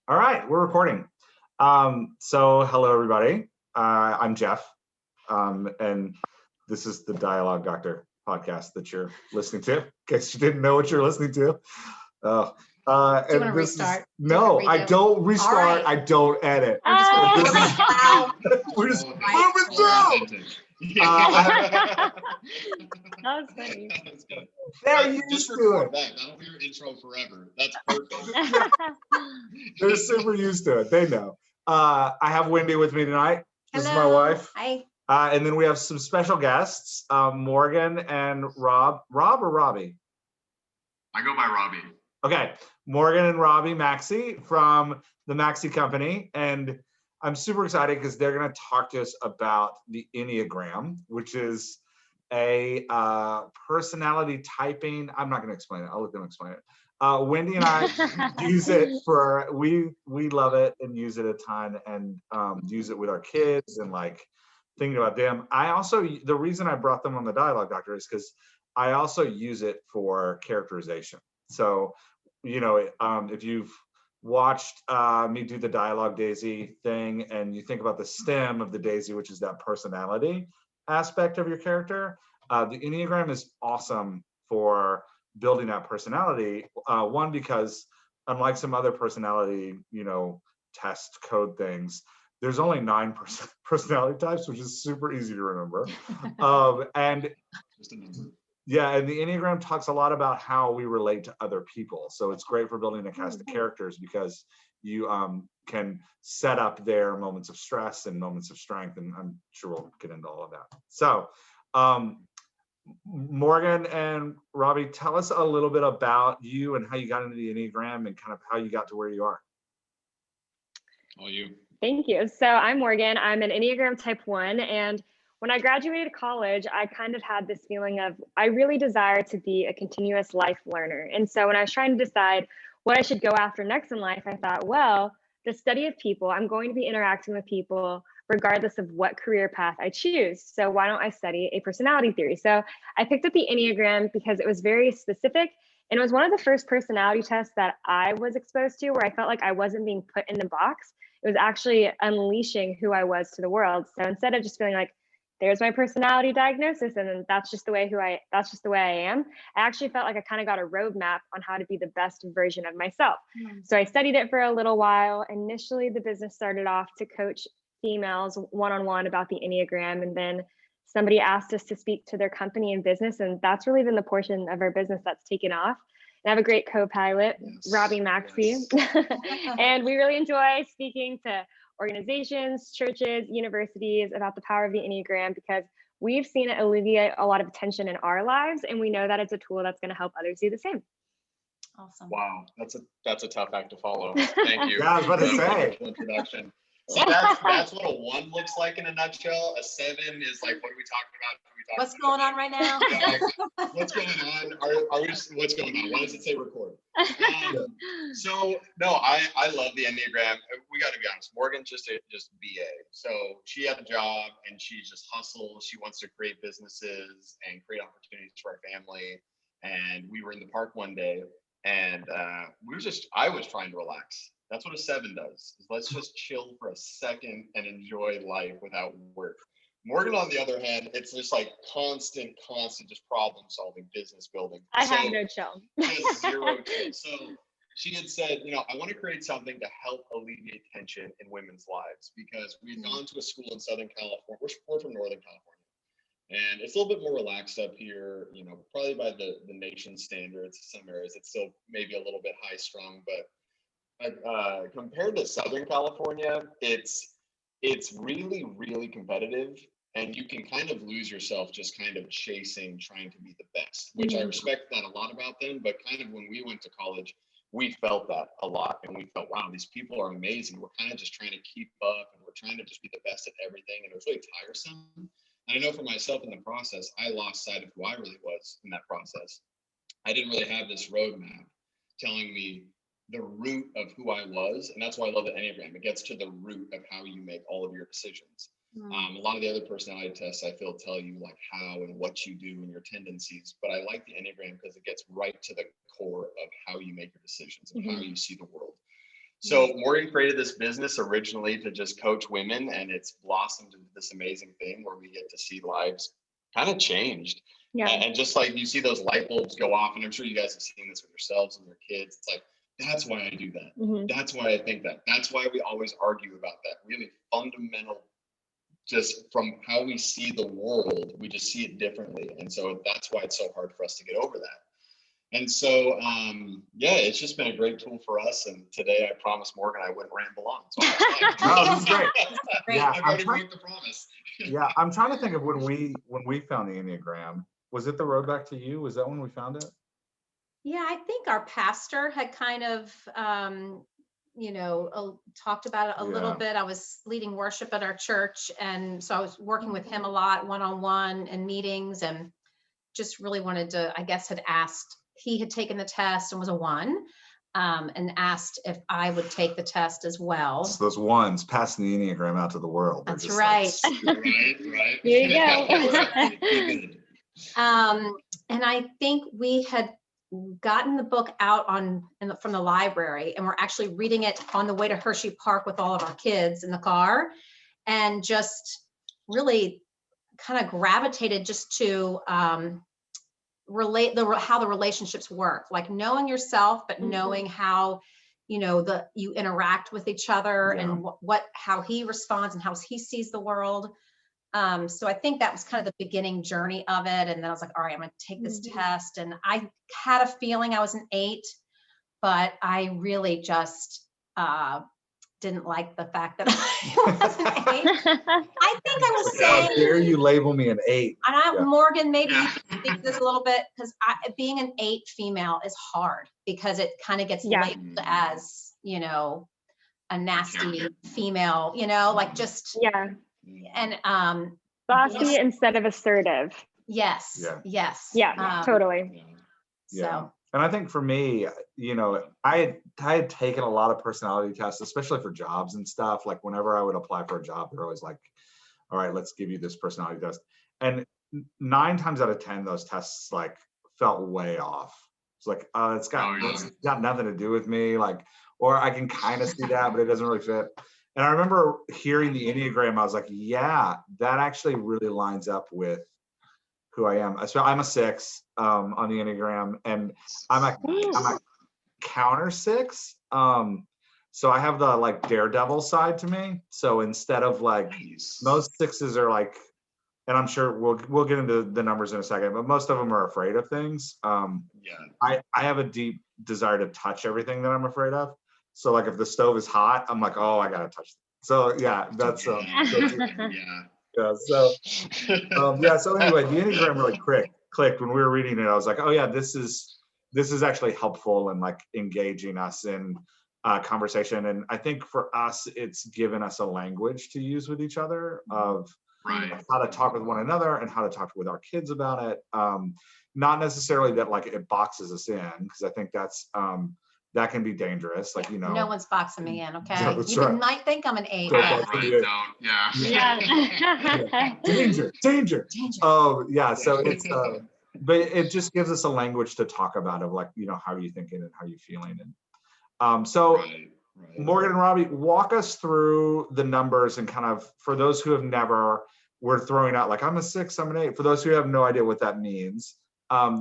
All right, we're recording. So hello, everybody. I'm Jeff, and this is the Dialogue Doctor podcast that you're listening to. In case you didn't know what you're listening to. Do you want to restart? No, I don't restart. Right. I don't edit. We're just moving through. That was funny. They're used Just to record it. that. That'll be your intro forever. That's perfect. They're super used to it. They know. I have Wendy with me tonight. This is my Hello. wife. Hi. And then we have some special guests, Morgan and Rob. Rob or Robbie? I go by Robby. Okay, Morgan and Robby Maxey from the Maxey Company. And I'm super excited because they're going to talk to us about the Enneagram, which is a personality typing. I'm not going to explain it. I'll let them explain it. Wendy and I use it for, we love it and use it a ton, and use it with our kids and like thinking about them. I also, the reason I brought them on the Dialogue Doctor is because I also use it for characterization. So, you know, if you've watched me do the Dialogue Daisy thing and you think about the stem of the daisy, which is that personality aspect of your character, the Enneagram is awesome for building that personality. One, because unlike some other personality, test code things, there's only 9 personality types, which is super easy to remember. And Just a number. yeah, and the Enneagram talks a lot about how we relate to other people. So it's great for building a cast of characters because you can set up their moments of stress and moments of strength, and I'm sure we'll get into all of that. So Morgan and Robby, tell us a little bit about you and how you got into the Enneagram and kind of how you got to where you are. All you. Thank you. So I'm Morgan. I'm an Enneagram type 1. And when I graduated college, I kind of had this feeling of, I really desire to be a continuous life learner. And so when I was trying to decide what I should go after next in life, I thought, well, the study of people, I'm going to be interacting with people regardless of what career path I choose. So why don't I study a personality theory? So I picked up the Enneagram because it was very specific. And it was one of the first personality tests that I was exposed to where I felt like I wasn't being put in the box. It was actually unleashing who I was to the world. So instead of just feeling like, there's my personality diagnosis, and then that's just the way I am, I actually felt like I kind of got a roadmap on how to be the best version of myself. So I studied it for a little while. Initially, the business started off to coach females one-on-one about the Enneagram, and then somebody asked us to speak to their company and business, and that's really been the portion of our business that's taken off. And I have a great co-pilot, Yes. Robby Maxey, Yes. and we really enjoy speaking to organizations, churches, universities about the power of the Enneagram because we've seen it alleviate a lot of tension in our lives, and we know that it's a tool that's going to help others do the same. Awesome. Wow, that's a tough act to follow. Thank you. Yeah, I was about to for that say. wonderful introduction. So that's what a 1 looks like in a nutshell. A 7 is like, what are we talking about? What's going on right now? Like, what's going on? Are we just, what's going on? Why does it say record? So no, I love the Enneagram. We got to be honest. Morgan's just BA. So she had a job and she just hustles. She wants to create businesses and create opportunities for our family. And we were in the park one day, and I was trying to relax. That's what a 7 does. Is let's just chill for a second and enjoy life without work. Morgan, on the other hand, it's just like constant, just problem solving, business building. I have no chill. Just zero chill. So she had said, I want to create something to help alleviate tension in women's lives because we had gone to a school in Southern California. We're from Northern California. And it's a little bit more relaxed up here, probably by the nation's standards. Some areas it's still maybe a little bit high strung, but compared to Southern California, it's really, really competitive, and you can kind of lose yourself just kind of trying to be the best, which I respect that a lot about them. But kind of when we went to college, we felt that a lot, and we felt, wow, these people are amazing. We're kind of just trying to keep up, and we're trying to just be the best at everything, and it was really tiresome. And I know for myself in the process, I lost sight of who I really was in that process. I didn't really have this roadmap telling me the root of who I was. And that's why I love the Enneagram. It gets to the root of how you make all of your decisions. A lot of the other personality tests I feel tell you like how and what you do and your tendencies, but I like the Enneagram because it gets right to the core of how you make your decisions and how you see the world. So Morgan created this business originally to just coach women, and it's blossomed into this amazing thing where we get to see lives kind of changed. Yeah. And just like you see those light bulbs go off, and I'm sure you guys have seen this with yourselves and your kids. It's like, that's why I do that. Mm-hmm. That's why I think that. That's why we always argue about that really fundamental, just from how we see the world, we just see it differently. And so that's why it's so hard for us to get over that. And so, yeah, it's just been a great tool for us. And today I promised Morgan I wouldn't ramble on. So No, this is great. Yeah, I've already broke the promise. Yeah, I'm trying to think of when we found the Enneagram. Was it the road back to you? Was that when we found it? Yeah, I think our pastor had kind of, talked about it a little bit. I was leading worship at our church. And so I was working with him a lot, one-on-one and meetings, and just really wanted to, I guess, he had taken the test and was a 1, and asked if I would take the test as well. So those ones passing the Enneagram out to the world. That's right. Right. Here you go. And I think we had gotten the book out from the library, and we're actually reading it on the way to Hershey Park with all of our kids in the car, and just really kind of gravitated just to how the relationships work, like knowing yourself, but knowing how you interact with each other, and how he responds and how he sees the world. So I think that was kind of the beginning journey of it. And then I was like, all right, I'm going to take this test. And I had a feeling I was an 8, but I really just didn't like the fact that I was an 8. I think I was saying, how dare you label me an 8? And Morgan, maybe you can speak to this a little bit, because being an 8 female is hard, because it kind of gets labeled as, a nasty female, like just, and bossy instead of assertive. Yes. Totally. So. And I think for me, I had taken a lot of personality tests, especially for jobs and stuff. Like whenever I would apply for a job, they're always like, all right, let's give you this personality test. And 9 times out of 10, those tests like felt way off. It's like, it's got nothing to do with me. Like, or I can kind of see that, but it doesn't really fit. And I remember hearing the Enneagram, I was like, yeah, that actually really lines up with who I am. So I'm a 6 on the Enneagram, and I'm a counter 6. So I have the like daredevil side to me. So instead of like most 6s are like, and I'm sure we'll get into the numbers in a second, but most of them are afraid of things. I have a deep desire to touch everything that I'm afraid of. So like if the stove is hot, I'm like, oh, I gotta touch it. So yeah, that's So anyway, the Enneagram really clicked when we were reading it. I was like, oh yeah, this is actually helpful and like engaging us in conversation. And I think for us, it's given us a language to use with each other of how to talk with one another and how to talk with our kids about it. Not necessarily that like it boxes us in, because I think that's that can be dangerous. Like, no one's boxing me in. Okay. Yeah, You might think I'm an 8. Danger. Yeah. So it's, but it just gives us a language to talk about of like, how are you thinking and how are you feeling? And Morgan and Robby, walk us through the numbers and kind of, for those who have never, we're throwing out like, I'm a 6, I'm an 8. For those who have no idea what that means,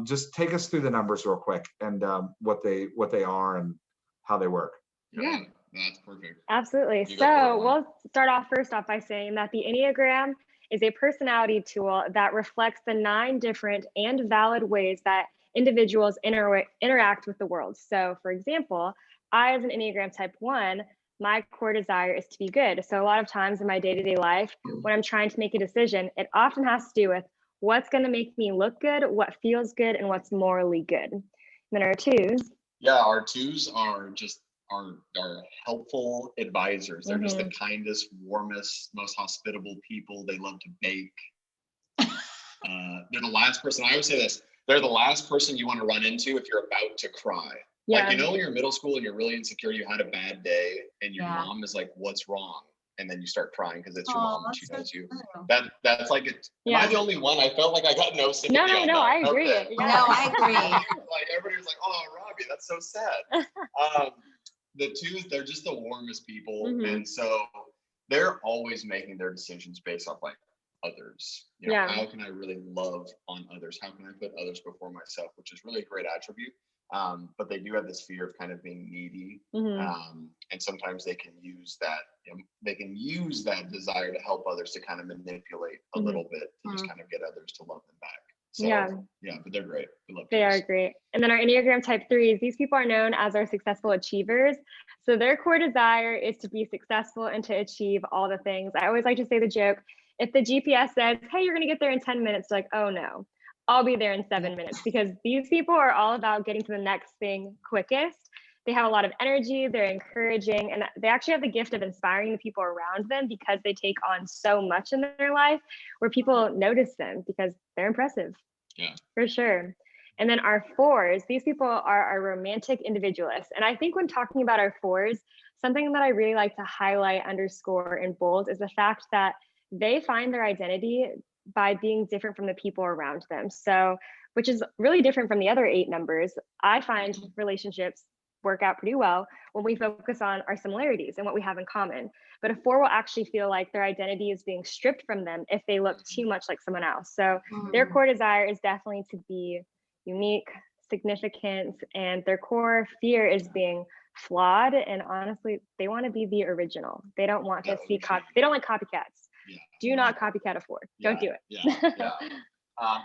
just take us through the numbers real quick and what they are and how they work. Yeah, that's perfect. Absolutely. So we'll start off first off by saying that the Enneagram is a personality tool that reflects the 9 different and valid ways that individuals interact with the world. So for example, I, as an Enneagram type 1, my core desire is to be good. So a lot of times in my day-to-day life, when I'm trying to make a decision, it often has to do with what's going to make me look good, what feels good, and what's morally good. And then our 2s. Yeah, our 2s are just are helpful advisors. They're just the kindest, warmest, most hospitable people. They love to bake. They're the last person, I always say this, they're the last person you want to run into if you're about to cry. Yeah. Like, when you're in middle school and you're really insecure, you had a bad day, and your mom is like, what's wrong? And then you start crying because it's your mom and she knows you. That's like am I the only one? I felt like I got no sympathy. No, I agree. Okay. No, I agree. Like everybody was like, oh, Robby, that's so sad. the twos, they're just the warmest people. Mhm. And so they're always making their decisions based off like others. You know, Yeah. how can I really love on others? How can I put others before myself? Which is really a great attribute. But they do have this fear of kind of being needy. Mhm. And sometimes they can use that, they can use that desire to help others to kind of manipulate a Mhm. little bit to just kind of get others to love them back. So Yeah. yeah, but they're great. We love They are twos. great. And then our Enneagram type 3s, these people are known as our successful achievers. So their core desire is to be successful and to achieve all the things. I always like to say the joke, if the GPS says, hey, you're going to get there in 10 minutes, like, oh no, I'll be there in 7 minutes, because these people are all about getting to the next thing quickest. They have a lot of energy, they're encouraging, and they actually have the gift of inspiring the people around them because they take on so much in their life where people notice them because they're impressive. Yeah. For sure. And then our 4s, these people are our romantic individualists. And I think when talking about our 4s, something that I really like to highlight, underscore, and bold is the fact that they find their identity by being different from the people around them. So, which is really different from the other 8 numbers. I find relationships work out pretty well when we focus on our similarities and what we have in common. But a 4 will actually feel like their identity is being stripped from them if they look too much like someone else. So their core desire is definitely to be unique, significant, and their core fear is being flawed. And honestly, they want to be the original. They don't want to see they don't like copycats. Yeah. Do not copycat a 4. Don't do it. Yeah.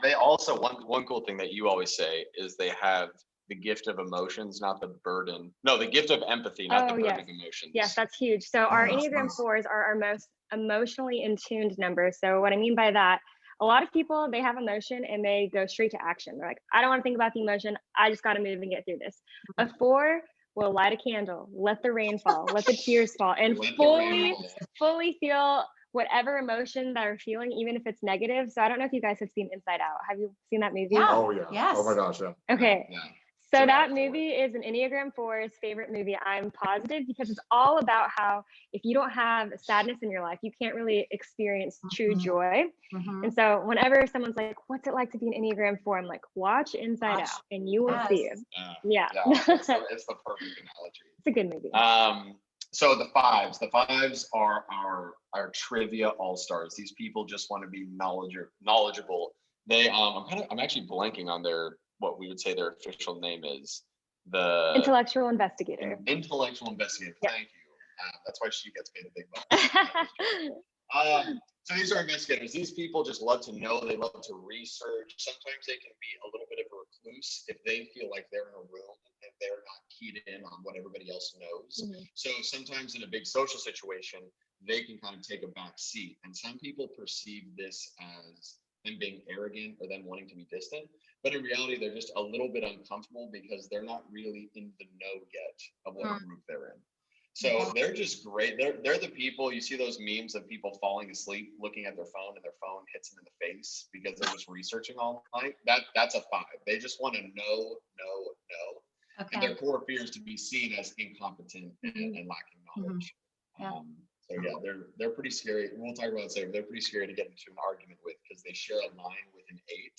They also, one cool thing that you always say is they have the gift of emotions, not the burden. No, the gift of empathy, not the burden of emotions. Yes, that's huge. So our that's Enneagram nice. 4s are our most emotionally in tuned numbers. So what I mean by that, a lot of people, they have emotion and they go straight to action. They're like, I don't want to think about the emotion. I just got to move and get through this. A 4 will light a candle, let the rain fall, let the tears fall, and fully feel whatever emotion they're feeling, even if it's negative. So I don't know if you guys have seen Inside Out. Have you seen that movie? Yeah. Oh yeah. Yes. Oh my gosh, yeah. Okay. Yeah. So Sure, that movie is an Enneagram 4's favorite movie, I'm positive, because it's all about how if you don't have sadness in your life, you can't really experience true joy. And so whenever someone's like, what's it like to be an Enneagram 4? I'm like, watch Inside Out and you will see. Yeah. It's the perfect analogy. It's a good movie. So the 5s are our trivia all-stars. These people just want to be knowledgeable. They I'm actually blanking on what we would say their official name is. The Intellectual Investigator. Intellectual Investigator. Yeah. Thank you. That's why she gets paid a big bucks. So these are investigators. These people just love to know. They love to research. Sometimes they can be a little bit of a recluse if they feel like they're in a room and they're not keyed in on what everybody else knows. So sometimes in a big social situation, they can kind of take a back seat. And some people perceive this as them being arrogant or them wanting to be distant. But in reality, they're just a little bit uncomfortable because they're not really in the know yet of what group they're in. So they're just great. They're the people, you see those memes of people falling asleep, looking at their phone, and their phone hits them in the face because they're just researching all night. That's a 5. They just want to know. Okay. And their core fear is to be seen as incompetent and lacking knowledge. So yeah, they're pretty scary. We'll talk about it later. They're pretty scary to get into an argument with because they share a line with an 8.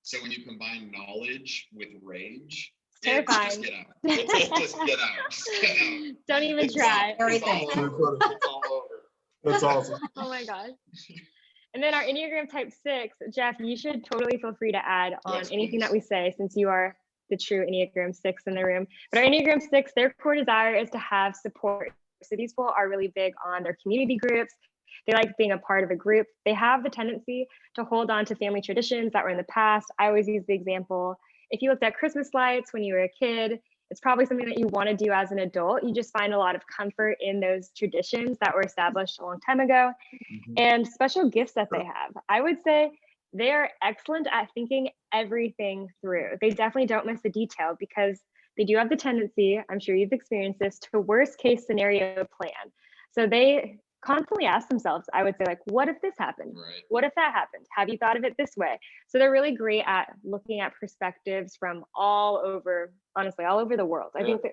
So when you combine knowledge with rage, terrifying. Just get out. Just get out. Don't even try. It's all over. That's awesome. Oh my gosh. And then our Enneagram type 6, Jeff, you should totally feel free to add on anything that we say, since you are the true Enneagram 6 in the room. But our Enneagram 6, their core desire is to have support. So these people are really big on their community groups. They like being a part of a group. They have the tendency to hold on to family traditions that were in the past. I always use the example, if you looked at Christmas lights when you were a kid, it's probably something that you want to do as an adult. You just find a lot of comfort in those traditions that were established a long time ago. And special gifts that they have. I would say they are excellent at thinking everything through. They definitely don't miss a detail because they do have the tendency, I'm sure you've experienced this, to worst case scenario plan. So they constantly ask themselves, I would say, like, what if this happened? Right. What if that happened? Have you thought of it this way? So they're really great at looking at perspectives from all over, honestly, all over the world. I think that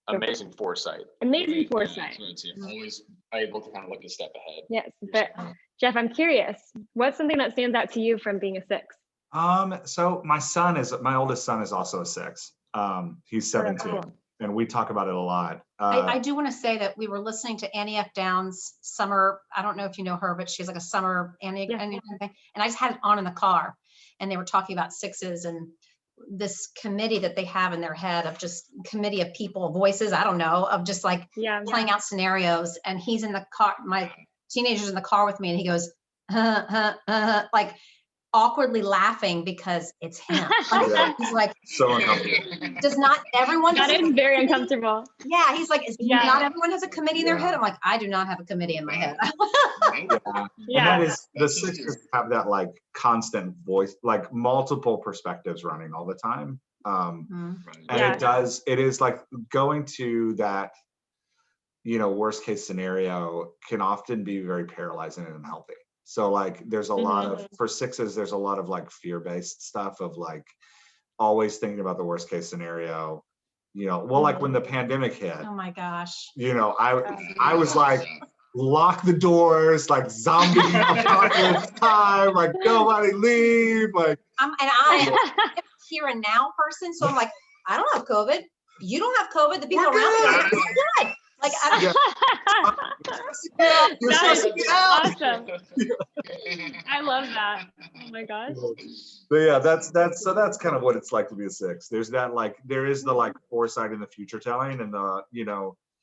amazing foresight. Amazing foresight. Always able to kind of look a step ahead. Yes, but Jeff, I'm curious, what's something that stands out to you from being a 6? So my oldest son is also a 6. He's 17. Cool. and we talk about it a lot. I do want to say that we were listening to Annie F. Downs' summer. I don't know if you know her, but she's like a summer Enneagram thing. And I just had it on in the car, and they were talking about sixes and this committee that they have in their head of just committee of people, voices, I don't know, of just like playing out scenarios. And he's in the car, my teenager's in the car with me, and he goes, like awkwardly laughing because it's him. Like, he's like, so uncomfortable. does not everyone? That is very uncomfortable. Yeah, he's like, not everyone has a committee in their head. I'm like, I do not have a committee in my head. And that is, the sixes have that like constant voice, like multiple perspectives running all the time. And it is like going to that, worst case scenario can often be very paralyzing and unhealthy. So like there's a lot of, for sixes, there's a lot of like fear-based stuff of like always thinking about the worst case scenario, like when the pandemic hit. Oh my gosh. I was like, lock the doors, like zombie apocalypse time, like nobody leave. Like I'm a here and now person. So I'm like, I don't have COVID. You don't have COVID. The people around me are good. Like, I don't awesome. I love that. Oh my gosh. But yeah, that's kind of what it's like to be a six. There's that there is the like foresight in the future telling, and the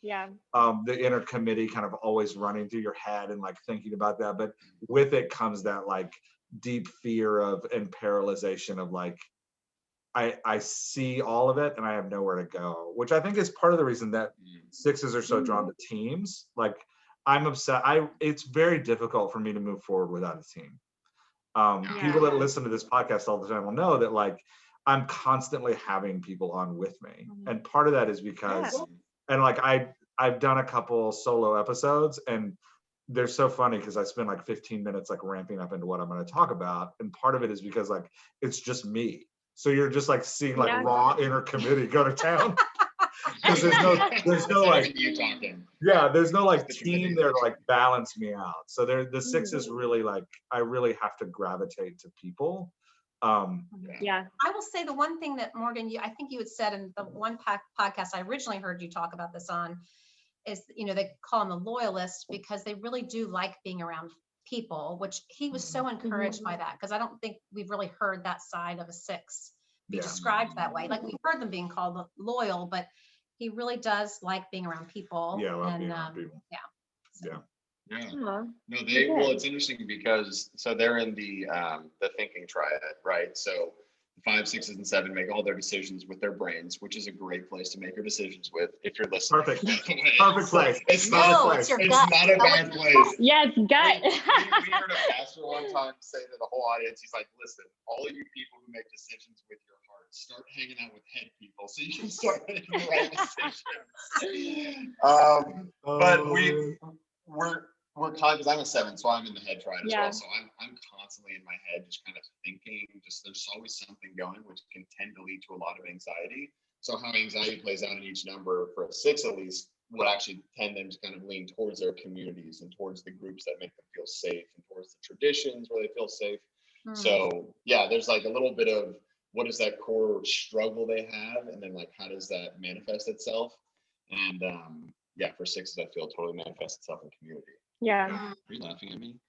the inner committee kind of always running through your head and like thinking about that. But with it comes that like deep fear of and paralyzation of like, I see all of it and I have nowhere to go, which I think is part of the reason that sixes are so drawn to teams. Like I'm upset. It's very difficult for me to move forward without a team. People that listen to this podcast all the time will know that like I'm constantly having people on with me. And part of that is because, and like I've done a couple solo episodes, and they're so funny because I spend like 15 minutes like ramping up into what I'm going to talk about. And part of it is because like, it's just me. So you're just like seeing like raw inner committee go to town. Because there's no like there's no like team there to like balance me out. So the six is really like, I really have to gravitate to people. I will say the one thing that Morgan, I think you had said in the one podcast I originally heard you talk about this on is, they call them the loyalists because they really do like being around people, which he was so encouraged by that, because I don't think we've really heard that side of a six be described that way. Like we've heard them being called loyal, but he really does like being around people. Being around people. No, it's interesting because they're in the thinking triad, right? So 5, 6, and 7 make all their decisions with their brains, which is a great place to make your decisions with if you're listening. Perfect place. It's not a place. It's not a bad place. Yeah, it's gut. We heard a pastor one time say to the whole audience, he's like, listen, all of you people who make decisions with your heart, start hanging out with head people so you can start making the right decisions. But we're kind, because I'm a 7, so I'm in the head triad as well. So I'm constantly in my head, just kind of thinking. There's always something going, which can tend to lead to a lot of anxiety. So how anxiety plays out in each number for a 6 at least would actually tend them to kind of lean towards their communities and towards the groups that make them feel safe and towards the traditions where they feel safe. So there's like a little bit of what is that core struggle they have, and then like how does that manifest itself? And for 6s, I feel totally manifests itself in community. Yeah. Are you laughing at me?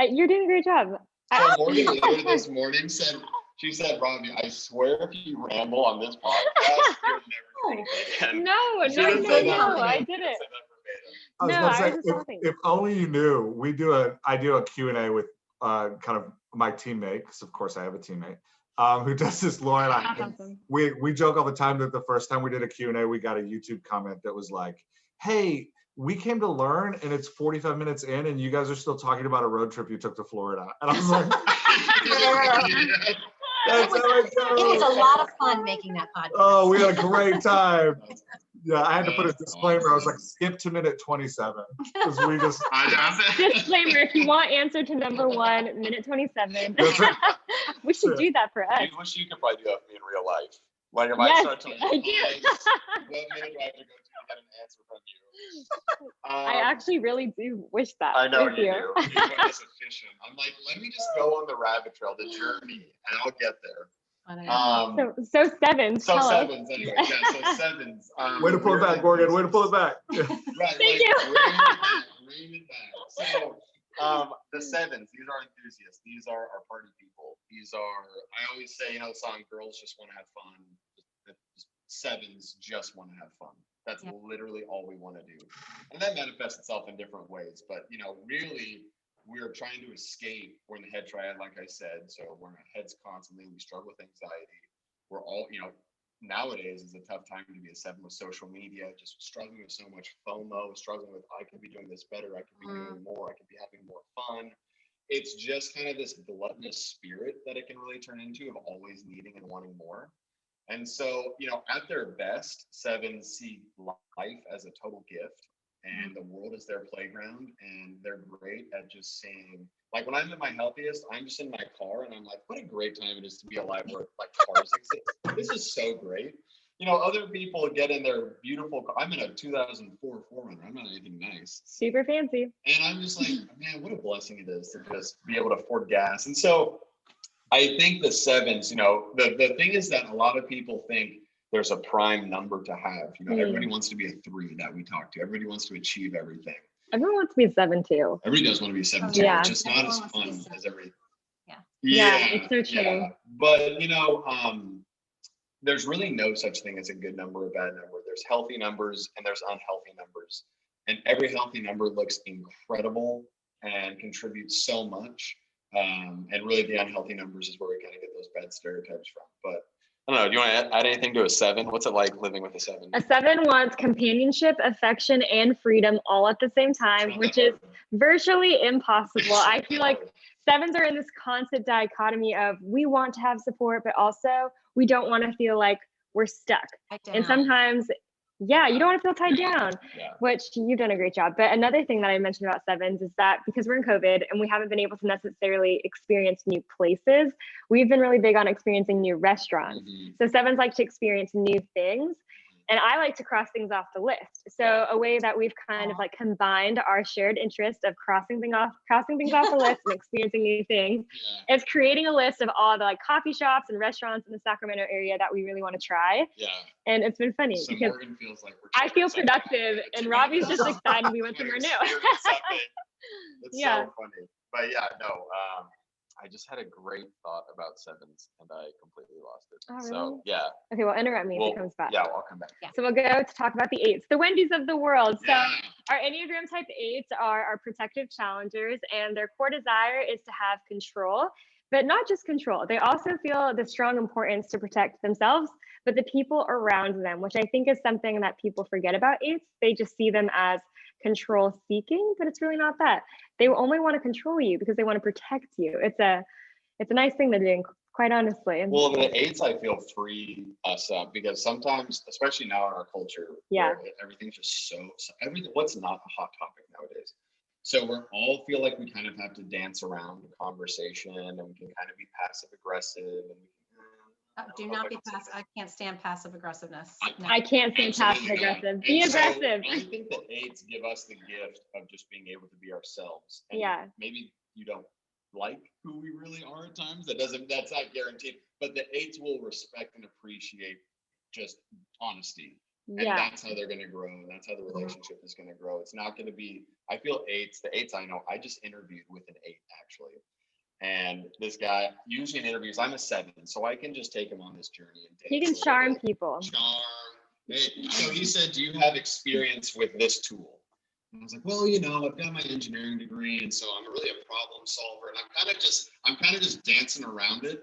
You're doing a great job. So Morgan later this morning she said, Robby, I swear if you ramble on this podcast, you're never again. No, I didn't. If only you knew, I do a Q&A with kind of my teammate, because of course I have a teammate, who does this, Laura. Awesome. We joke all the time that the first time we did a Q&A, we got a YouTube comment that was like, hey, we came to learn and it's 45 minutes in and you guys are still talking about a road trip you took to Florida. And I was like, it was a lot of fun making that podcast. Oh, we had a great time. Yeah, I had to put a disclaimer. I was like, skip to minute 27. Because we just disclaimer, if you want answer to number 1, minute 27. We should do that for us. I wish you could probably do that for me in real life. Like if I start talking, what minute do I have to go to get an answer from you? I actually really do wish that. I know you do. You're efficient. I'm like, let me just go on the rabbit trail, the journey, and I'll get there. funny. So sevens. So tell us. sevens anyway. Yeah, so sevens. Way to pull it back, Morgan. Way to pull it back. Right, Thank like, you. rein it back. So the sevens, these are enthusiasts. These are our party people. These are, I always say, the song "Girls Just Want to Have Fun." Sevens just want to have fun. That's literally all we want to do, and that manifests itself in different ways. But really, we're trying to escape. We're in the head triad, like I said. So we're in our heads constantly. We struggle with anxiety. We're all, nowadays is a tough time to be a seven with social media, just struggling with so much FOMO, struggling with I could be doing this better, I could be doing more, I could be having more fun. It's just kind of this gluttonous spirit that it can really turn into of always needing and wanting more. And so, at their best, sevens see life as a total gift, and the world is their playground, and they're great at just saying, like, when I'm at my healthiest, I'm just in my car and I'm like, what a great time it is to be alive where like cars exist. This is so great. Other people get in their beautiful car. I'm in a 2004 4Runner. I'm not anything nice. Super fancy. And I'm just like, man, what a blessing it is to just be able to afford gas. And so I think the sevens, the thing is that a lot of people think there's a prime number to have. Everybody wants to be a 3 that we talk to. Everybody wants to achieve everything. Everyone wants to be a 7 too. Everybody does want to be a 7 too. Yeah. It's just not as fun as every. Yeah, it's so true. Yeah. But there's really no such thing as a good number or a bad number. There's healthy numbers and there's unhealthy numbers. And every healthy number looks incredible and contributes so much. And really the unhealthy numbers is where we kind of get those bad stereotypes from. But I don't know, do you want to add anything to a 7? What's it like living with a 7? A 7 wants companionship, affection, and freedom all at the same time, which is virtually impossible. I feel like 7s are in this constant dichotomy of we want to have support, but also we don't want to feel like we're stuck. And sometimes, you don't want to feel tied down, which you've done a great job. But another thing that I mentioned about 7s is that because we're in COVID and we haven't been able to necessarily experience new places, we've been really big on experiencing new restaurants. So 7s like to experience new things. And I like to cross things off the list. So a way that we've kind of like combined our shared interest of crossing things off the list and experiencing new things is creating a list of all the like coffee shops and restaurants in the Sacramento area that we really want to try. Yeah. And it's been funny because Morgan feels like I feel productive and Robbie's just excited we went somewhere new. It's so funny. But I just had a great thought about 7s and I completely lost it. Oh, really? So yeah. Okay, well, interrupt me if it comes back. Yeah, I'll come back. So we'll go to talk about the 8s, the Wendy's of the world. So our Enneagram type 8s are our protective challengers, and their core desire is to have control, but not just control. They also feel the strong importance to protect themselves, but the people around them, which I think is something that people forget about 8s. They just see them as control seeking, but it's really not that. They only want to control you because they want to protect you. It's a nice thing they're doing, quite honestly. Well, the 8s I feel free us up because sometimes, especially now in our culture, everything's just everything. What's not a hot topic nowadays? So we all feel like we kind of have to dance around the conversation, and we can kind of be passive aggressive, and do not be passive. I can't stand passive aggressiveness. I can't stand passive aggressive. Be aggressive. I think the 8s give us the gift of just being able to be ourselves. And maybe you don't like who we really are at times. That's not guaranteed. But the 8s will respect and appreciate just honesty. And that's how they're going to grow. And that's how the relationship is going to grow. It's not going to be, I feel the 8s I know, I just interviewed with an 8 actually. And this guy, usually in interviews, I'm a 7, so I can just take him on this journey. And he can charm people. So he said, do you have experience with this tool? And I was like, well, I've got my engineering degree, and so I'm really a problem solver. And I'm kind of just dancing around it.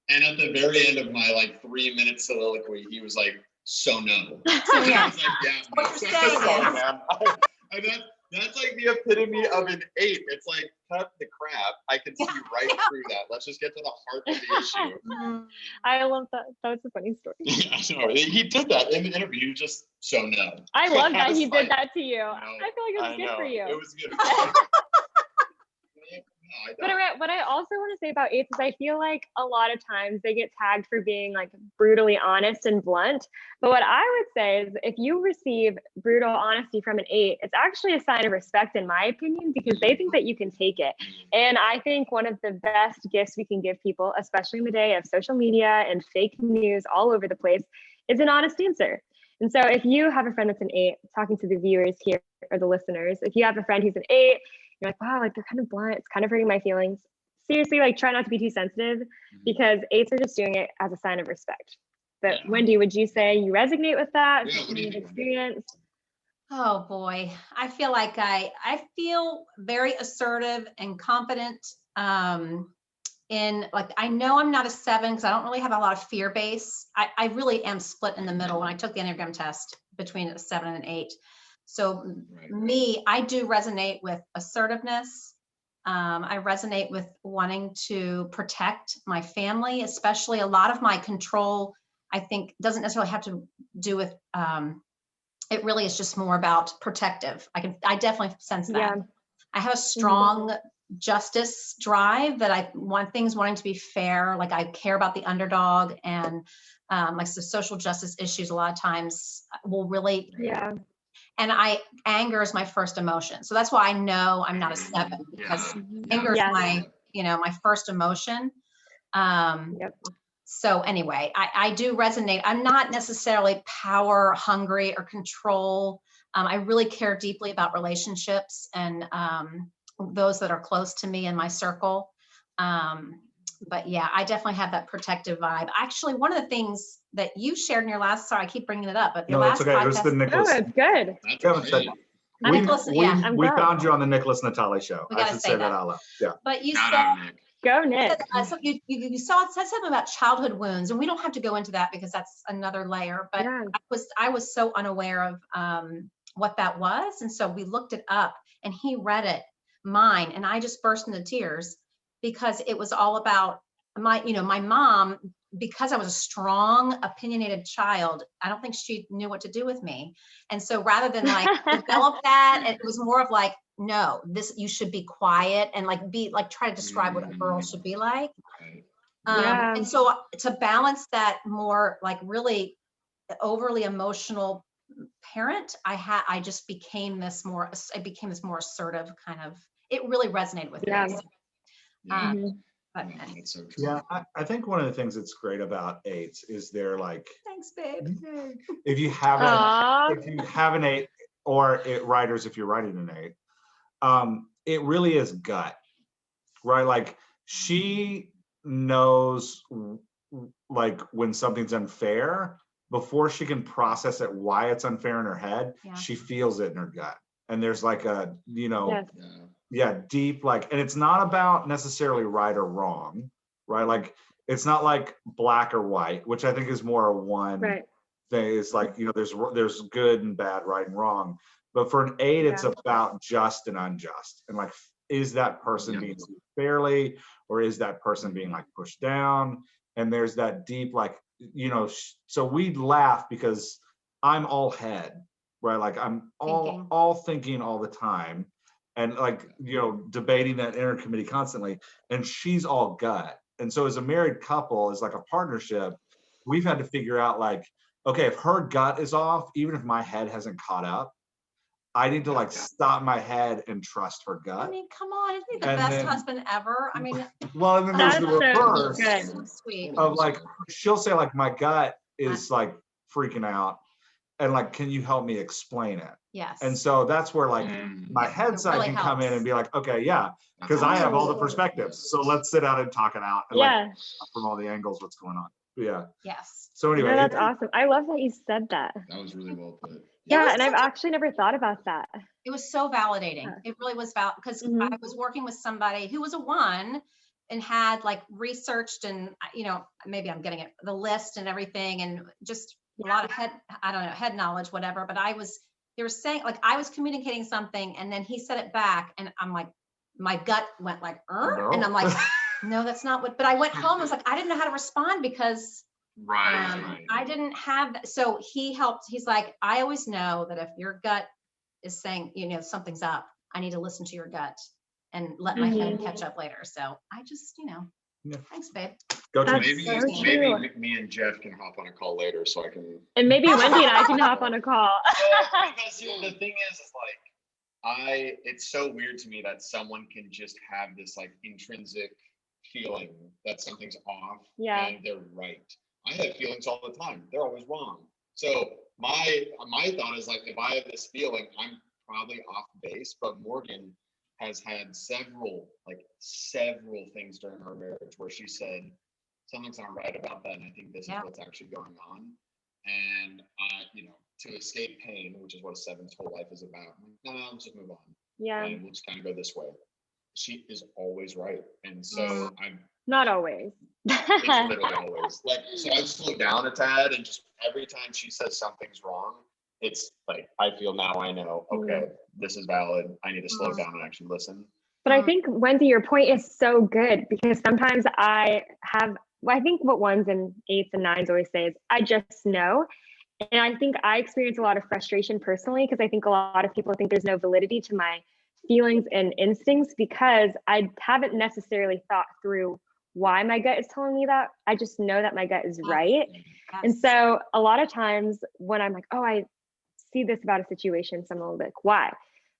And at the very end of my 3-minute soliloquy, he was like, so no. So I was like, what you're saying is, that's like the epitome of an 8. It's like, cut the crap. I can see right through that. Let's just get to the heart of the issue. I love that. That was a funny story. I know. He did that in the interview. Just so no. I love that he did that to you. No, I feel like it was good for you. It was good. I But don't. what I also want to say about eights is I feel like a lot of times they get tagged for being like brutally honest and blunt. But what I would say is if you receive brutal honesty from an eight, it's actually a sign of respect, in my opinion, because they think that you can take it. And I think one of the best gifts we can give people, especially in the day of social media and fake news all over the place, is an honest answer. And so if you have a friend that's an eight, talking to the viewers here or the listeners, if you have a friend who's an eight, you're like, wow, like they're kind of blunt, it's kind of hurting my feelings. Seriously, like try not to be too sensitive, because eights are just doing it as a sign of respect. But Yeah. Wendy, would you say you resonate with that? Yeah, what do you think, Wendy? Experience? Oh boy, I feel like I feel very assertive and confident. In like, I know I'm not a 7 because I don't really have a lot of fear base. I really am split in the middle when I took the Enneagram test between a 7 and an 8. So Right. me, I do resonate with assertiveness. I resonate with wanting to protect my family, especially a lot of my control, I think doesn't necessarily have to do with, it really is just more about protective. I definitely sense that. Yeah. I have a strong justice drive that I want things wanting to be fair. Like I care about the underdog, and like the social justice issues a lot of times will really, Yeah. and anger is my first emotion. So that's why I know I'm not a 7, because anger is Yes. my first emotion. Yep. So anyway, I do resonate. I'm not necessarily power hungry or control. I really care deeply about relationships and those that are close to me in my circle. But yeah, I definitely have that protective vibe. Actually, one of the things that you shared in your last, sorry, I keep bringing it up, but your No, it's last okay. It was the podcast, No, Nicholas. it's good. That's We haven't said- great. We, Nicholas, we, yeah, I'm we glad. found you on the Nicholas Natali show. We I gotta should say say that that. out loud. Yeah. but you Shout said, out, Nick. Go, Nick. so you said something about childhood wounds, and we don't have to go into that because that's another layer, but Yeah. I was so unaware of what that was. And so we looked it up, and he read it, mine, and I just burst into tears because it was all about my mom, because I was a strong, opinionated child. I don't think she knew what to do with me. And so rather than like develop that, it was more of like, no, you should be quiet and like try to describe what a girl should be like. Right. Yeah. And so to balance that more like really overly emotional parent, I just became this more assertive kind of, it really resonated with Yeah. me. Yeah. But Yeah, that's so true. Yeah. I think one of the things that's great about eights is they're like, thanks, babe. if you have Aw. an 8, or writers, if you're writing an 8, it really is gut, right? Like she knows like when something's unfair before she can process it, why it's unfair in her head. Yeah. She feels it in her gut, and there's like a Yes. Yeah. deep, like, and it's not about necessarily right or wrong, right? Like it's not like black or white, which I think is more a one Right. thing. It's like, there's good and bad, right and wrong. But for an 8, it's Yeah. about just and unjust, and like, is that person Yeah. being treated fairly, or is that person being like pushed down? And there's that deep, like, so we'd laugh because I'm all head, right? Like I'm all thinking all the time, and like, debating that inner committee constantly, and she's all gut. And so as a married couple, as like a partnership, we've had to figure out like, okay, if her gut is off, even if my head hasn't caught up, I need to like stop my head and trust her I gut. mean, come on, isn't he the And best then- husband ever? I mean, Well, and then there's That's the so reverse good. so sweet. of like, she'll say like, my gut is like freaking out, and like, can you help me explain it? Yes. And so that's where like my It head side really can come in helps. and be like, okay, yeah, That's because I have all the awesome. perspectives. So let's sit down and talk it out, and like, Yeah. from all the angles, what's going on. Yeah. Yes. So No, anyway, that's awesome. I love that you said that. That was really well put. Yeah, and I've actually never thought about that. It was so validating. It really was because Mhm. I was working with somebody who was a 1 and had like researched and, maybe I'm getting it, the list and everything, and just a lot of head knowledge, whatever. But they were saying, like, I was communicating something and then he said it back, and I'm like, my gut went like, No. and I'm like, no, that's not what, but I went home, I was like, I didn't know how to respond because Right. I didn't have, so he helped. He's like, I always know that if your gut is saying, something's up, I need to listen to your gut. and let my head catch up later. So I just, thanks, babe. Go to That's me. Maybe so maybe true. me and Jeff can hop on a call later so I can. And maybe Wendy and I can hop on a call. Because the thing is like it's so weird to me that someone can just have this like intrinsic feeling that something's off and they're right. I have feelings all the time. They're always wrong. So my thought is like, if I have this feeling, I'm probably off base. But Morgan has had several things during our marriage where she said something's not right about that, and I think this is what's actually going on. And to escape pain, which is what a 7's whole life is about. No, let's just move on. Yeah. And we'll just kind of go this way. She is always right, and so I'm not always. it's literally always like, so I've slowed down a tad, and just every time she says something's wrong, it's like I feel now I know, okay, this is valid. I need to slow down and actually listen. But I think, Wendy, your point is so good, because sometimes I think what 1s and 8s and 9s always say is, I just know. And I think I experience a lot of frustration personally, because I think a lot of people think there's no validity to my feelings and instincts, because I haven't necessarily thought through why my gut is telling me that. I just know that my gut is right. Yes. And so a lot of times when I'm like, oh, I see this about a situation, someone will be like, why?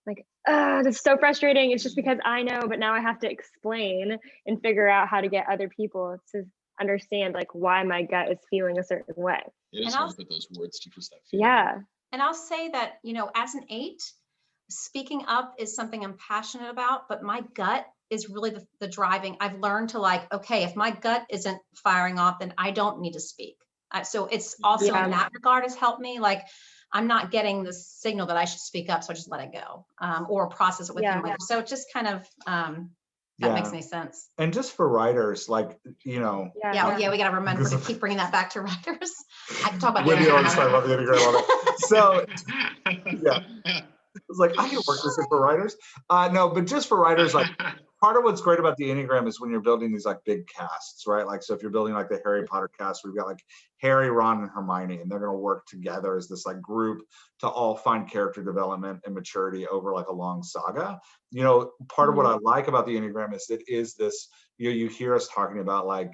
Like, that's so frustrating. It's just because I know, but now I have to explain and figure out how to get other people to understand like why my gut is feeling a certain way. It is hard to put those words to just that feeling. Yeah. And I'll say that, as an 8, speaking up is something I'm passionate about, but my gut is really the driving. I've learned to like, okay, if my gut isn't firing off, then I don't need to speak. So it's also in that regard has helped me. Like, I'm not getting the signal that I should speak up, so I just let it go, or process it with him later. So it just kind of, that makes any sense. And just for writers, like, we got to remember to keep bringing that back to writers. I can talk about Wendy always talk about the Enneagram. So, it's like, I can work this in for writers. No, but just for writers, like, part of what's great about the Enneagram is when you're building these like big casts, right? Like, so if you're building like the Harry Potter cast, we've got like Harry, Ron, and Hermione, and they're going to work together as this like group to all find character development and maturity over like a long saga. Part of what I like about the Enneagram is it is this, you hear us talking about like,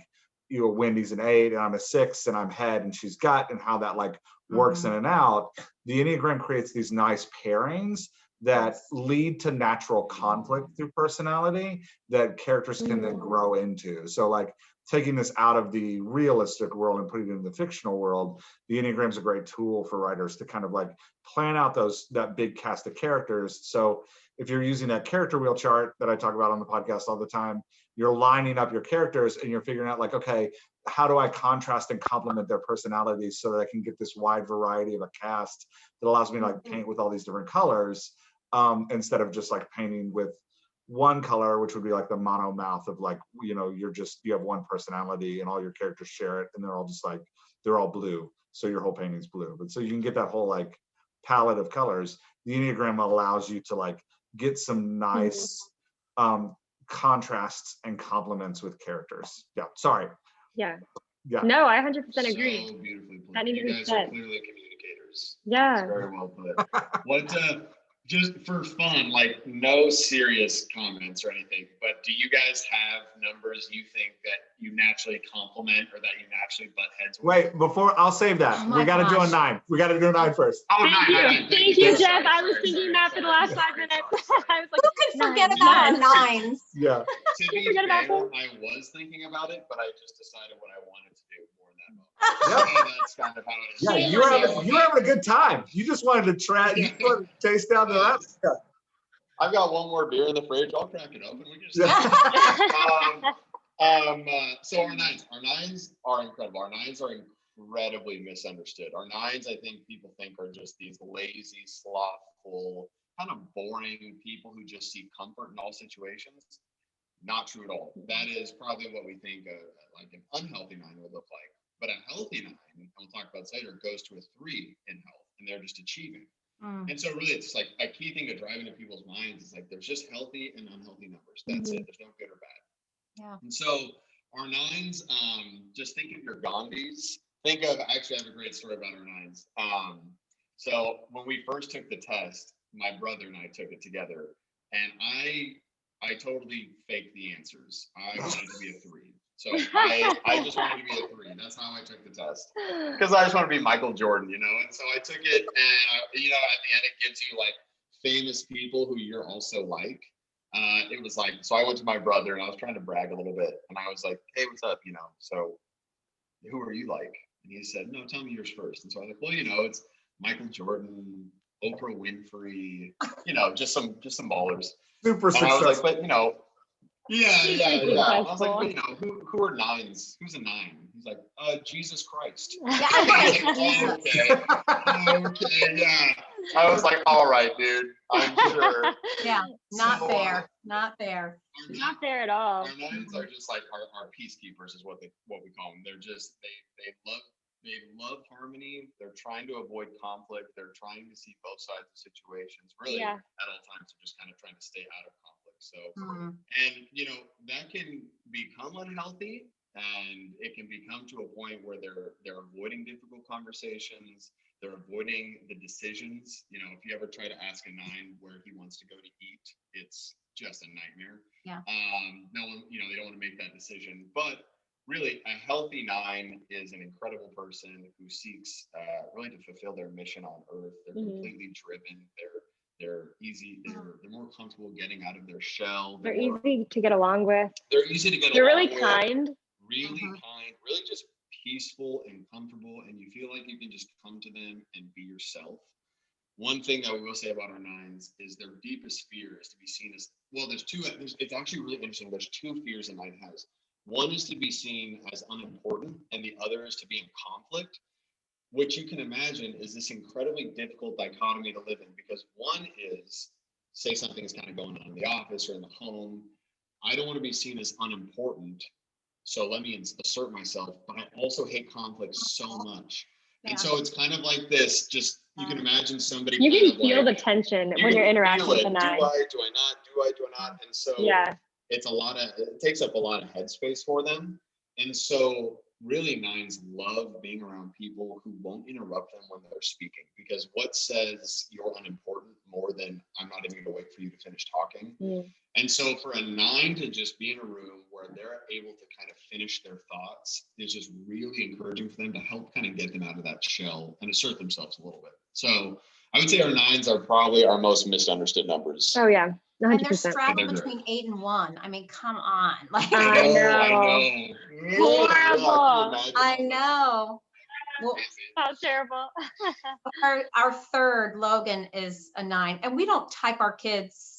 Wendy's an 8 and I'm a 6 and I'm head and she's gut, and how that like works in and out. The Enneagram creates these nice pairings that lead to natural conflict through personality that characters can then grow into. So like taking this out of the realistic world and putting it in the fictional world, the Enneagram is a great tool for writers to kind of like plan out that big cast of characters. So if you're using that character wheel chart that I talk about on the podcast all the time, you're lining up your characters and you're figuring out like, okay, how do I contrast and complement their personalities so that I can get this wide variety of a cast that allows me to like paint with all these different colors, instead of just like painting with one color, which would be like the mono mouth of like, you have one personality and all your characters share it, and they're all just like, they're all blue, so your whole painting's blue. But so you can get that whole like palette of colors. The Enneagram allows you to like get some nice contrasts and complements with characters. No, I 100% agree. So beautifully put. That needs to be You guys said. are clearly communicators. Yeah. It's very well put. What just for fun, like no serious comments or anything, but do you guys have numbers you think that you naturally complement or that you naturally butt heads with? Wait, before I'll save that. We got to do a 9. We got to do a 9 first. Oh, Thank you, Jeff. I was thinking that for the last 5 minutes. I was like, who can forget about our 9s? Yeah. To be fair, I was thinking about it, but I just decided what I wanted to do more in that moment. That's kind of how it is. Yeah, you were having a good time. You just wanted to try. You wanted to taste down the rest. Yeah. I've got one more beer in the fridge. I'll crack it open. We can just. So our nines are incredible. Our 9s are incredibly misunderstood. Our 9s, I think people think are just these lazy, slothful, kind of boring people who just seek comfort in all situations. Not true at all. That is probably what we think like an unhealthy 9 would look like. But a healthy 9, and we'll talk about this later, goes to a 3 in health, and they're just achieving. And so really it's like a key thing to drive into people's minds is like there's just healthy and unhealthy numbers. That's it. There's no good or bad. Yeah. And so our 9s, just think of your Gandhis. I actually have a great story about our 9s. So when we first took the test, my brother and I took it together, and I I totally faked the answers. I wanted to be a 3. So I just wanted to be a 3. That's how I took the test. Because I just want to be Michael Jordan, you know? And so I took it, and, you know, at the end, it gives you like famous people who you're also like. It was like, so I went to my brother and I was trying to brag a little bit. And I was like, hey, what's up? You know, so who are you like? And he said, no, tell me yours first. And so I was like, well, you know, it's Michael Jordan, Oprah Winfrey, you know, just some ballers. Super And I was successful. like, but you know, yeah. And I was like, Successful. but you know, who are 9s? Who's a 9? He's like, Jesus Christ. Yeah, I was like, oh, okay, yeah. I was like, all right, dude, I'm sure. Yeah, not So, fair, not fair. Not there at all. Our 9s are just like our peacekeepers, is what we call them. They're just they love harmony. They're trying to avoid conflict. They're trying to see both sides of situations. Really, Yeah. at all times, they're just kind of trying to stay out of conflict. So, Mhm. and you know, that can become unhealthy, and it can become to a point where they're avoiding difficult conversations. They're avoiding the decisions. You know, if you ever try to ask a 9 where he wants to go to eat, it's just a nightmare. Yeah. No one, you know, they don't want to make that decision. But really, a healthy 9 is an incredible person who seeks really to fulfill their mission on Earth. They're completely driven. They're easy. They're more comfortable getting out of their shell. They're easy to get along with. They're easy to get They're along really with. kind. Really kind, really just peaceful and comfortable, and you feel like you can just come to them and be yourself. One thing that we will say about our 9s is their deepest fear is to be seen as, well, it's actually really interesting. There's 2 fears a 9 has. One is to be seen as unimportant, and the other is to be in conflict, which you can imagine is this incredibly difficult dichotomy to live in, because one is, say something is kind of going on in the office or in the home. I don't want to be seen as unimportant, so let me assert myself, but I also hate conflict so much. Yeah. And so it's kind of like this, just, you can imagine somebody You kind can of feel like, the tension you when can you're interacting feel with it. a 9. Do I not? And so Yeah. it takes up a lot of headspace for them. And so really 9s love being around people who won't interrupt them when they're speaking, because what says you're unimportant more than I'm not even gonna wait for you to finish talking. And so for a 9 to just be in a room where they're able to kind of finish their thoughts is just really encouraging for them, to help kind of get them out of that shell and assert themselves a little bit. So I would say our 9s are probably our most misunderstood numbers. Oh yeah, And they're 100%. straddling They're between 8 and 1. I mean, come on. Like, I know. Horrible. I know. Well, How terrible. our 3rd, Logan, is a 9, and we don't type our kids.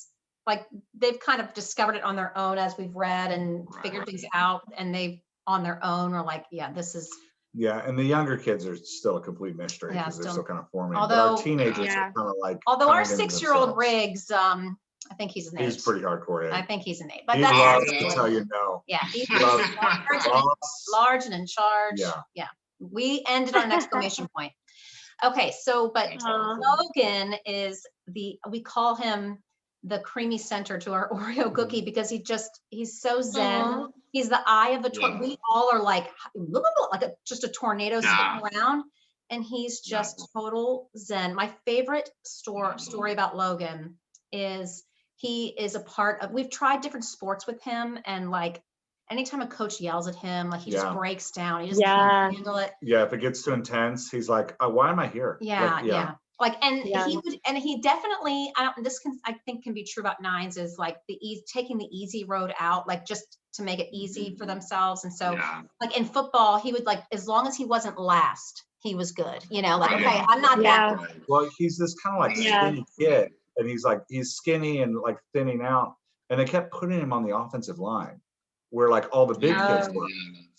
Like, they've kind of discovered it on their own as we've read and figured things out, and they've on their own are like, yeah, this is. Yeah, and the younger kids are still a complete mystery, Yeah, because they're still- still kind of forming. although- but our teenagers Yeah. are kind of like. Although our coming into 6-year-old themselves. Riggs, I think he's an 8. He's pretty hardcore. I think he's an 8. But He that's loves Yeah. to tell you no. yeah, he's Loves- large and in charge. Yeah. We ended on an exclamation point. Okay, so but Logan is we call him the creamy center to our Oreo cookie, because he's so zen. He's the eye of the tornado. We all are like just a tornado spinning around, and he's just total zen. My favorite story about Logan is he is a part of, we've tried different sports with him, and like anytime a coach yells at him, like he just breaks down. He just can't handle it. Yeah, if it gets too intense, he's like, why am I here? Yeah. Like, and he definitely, I think can be true about 9s, is like taking the easy road out, like just to make it easy for themselves. And so like in football, he would, like, as long as he wasn't last, he was good, you know, like, okay, I'm not that good. Well, he's this kind of like skinny kid, and he's skinny and like thinning out, and they kept putting him on the offensive line where like all the big kids were.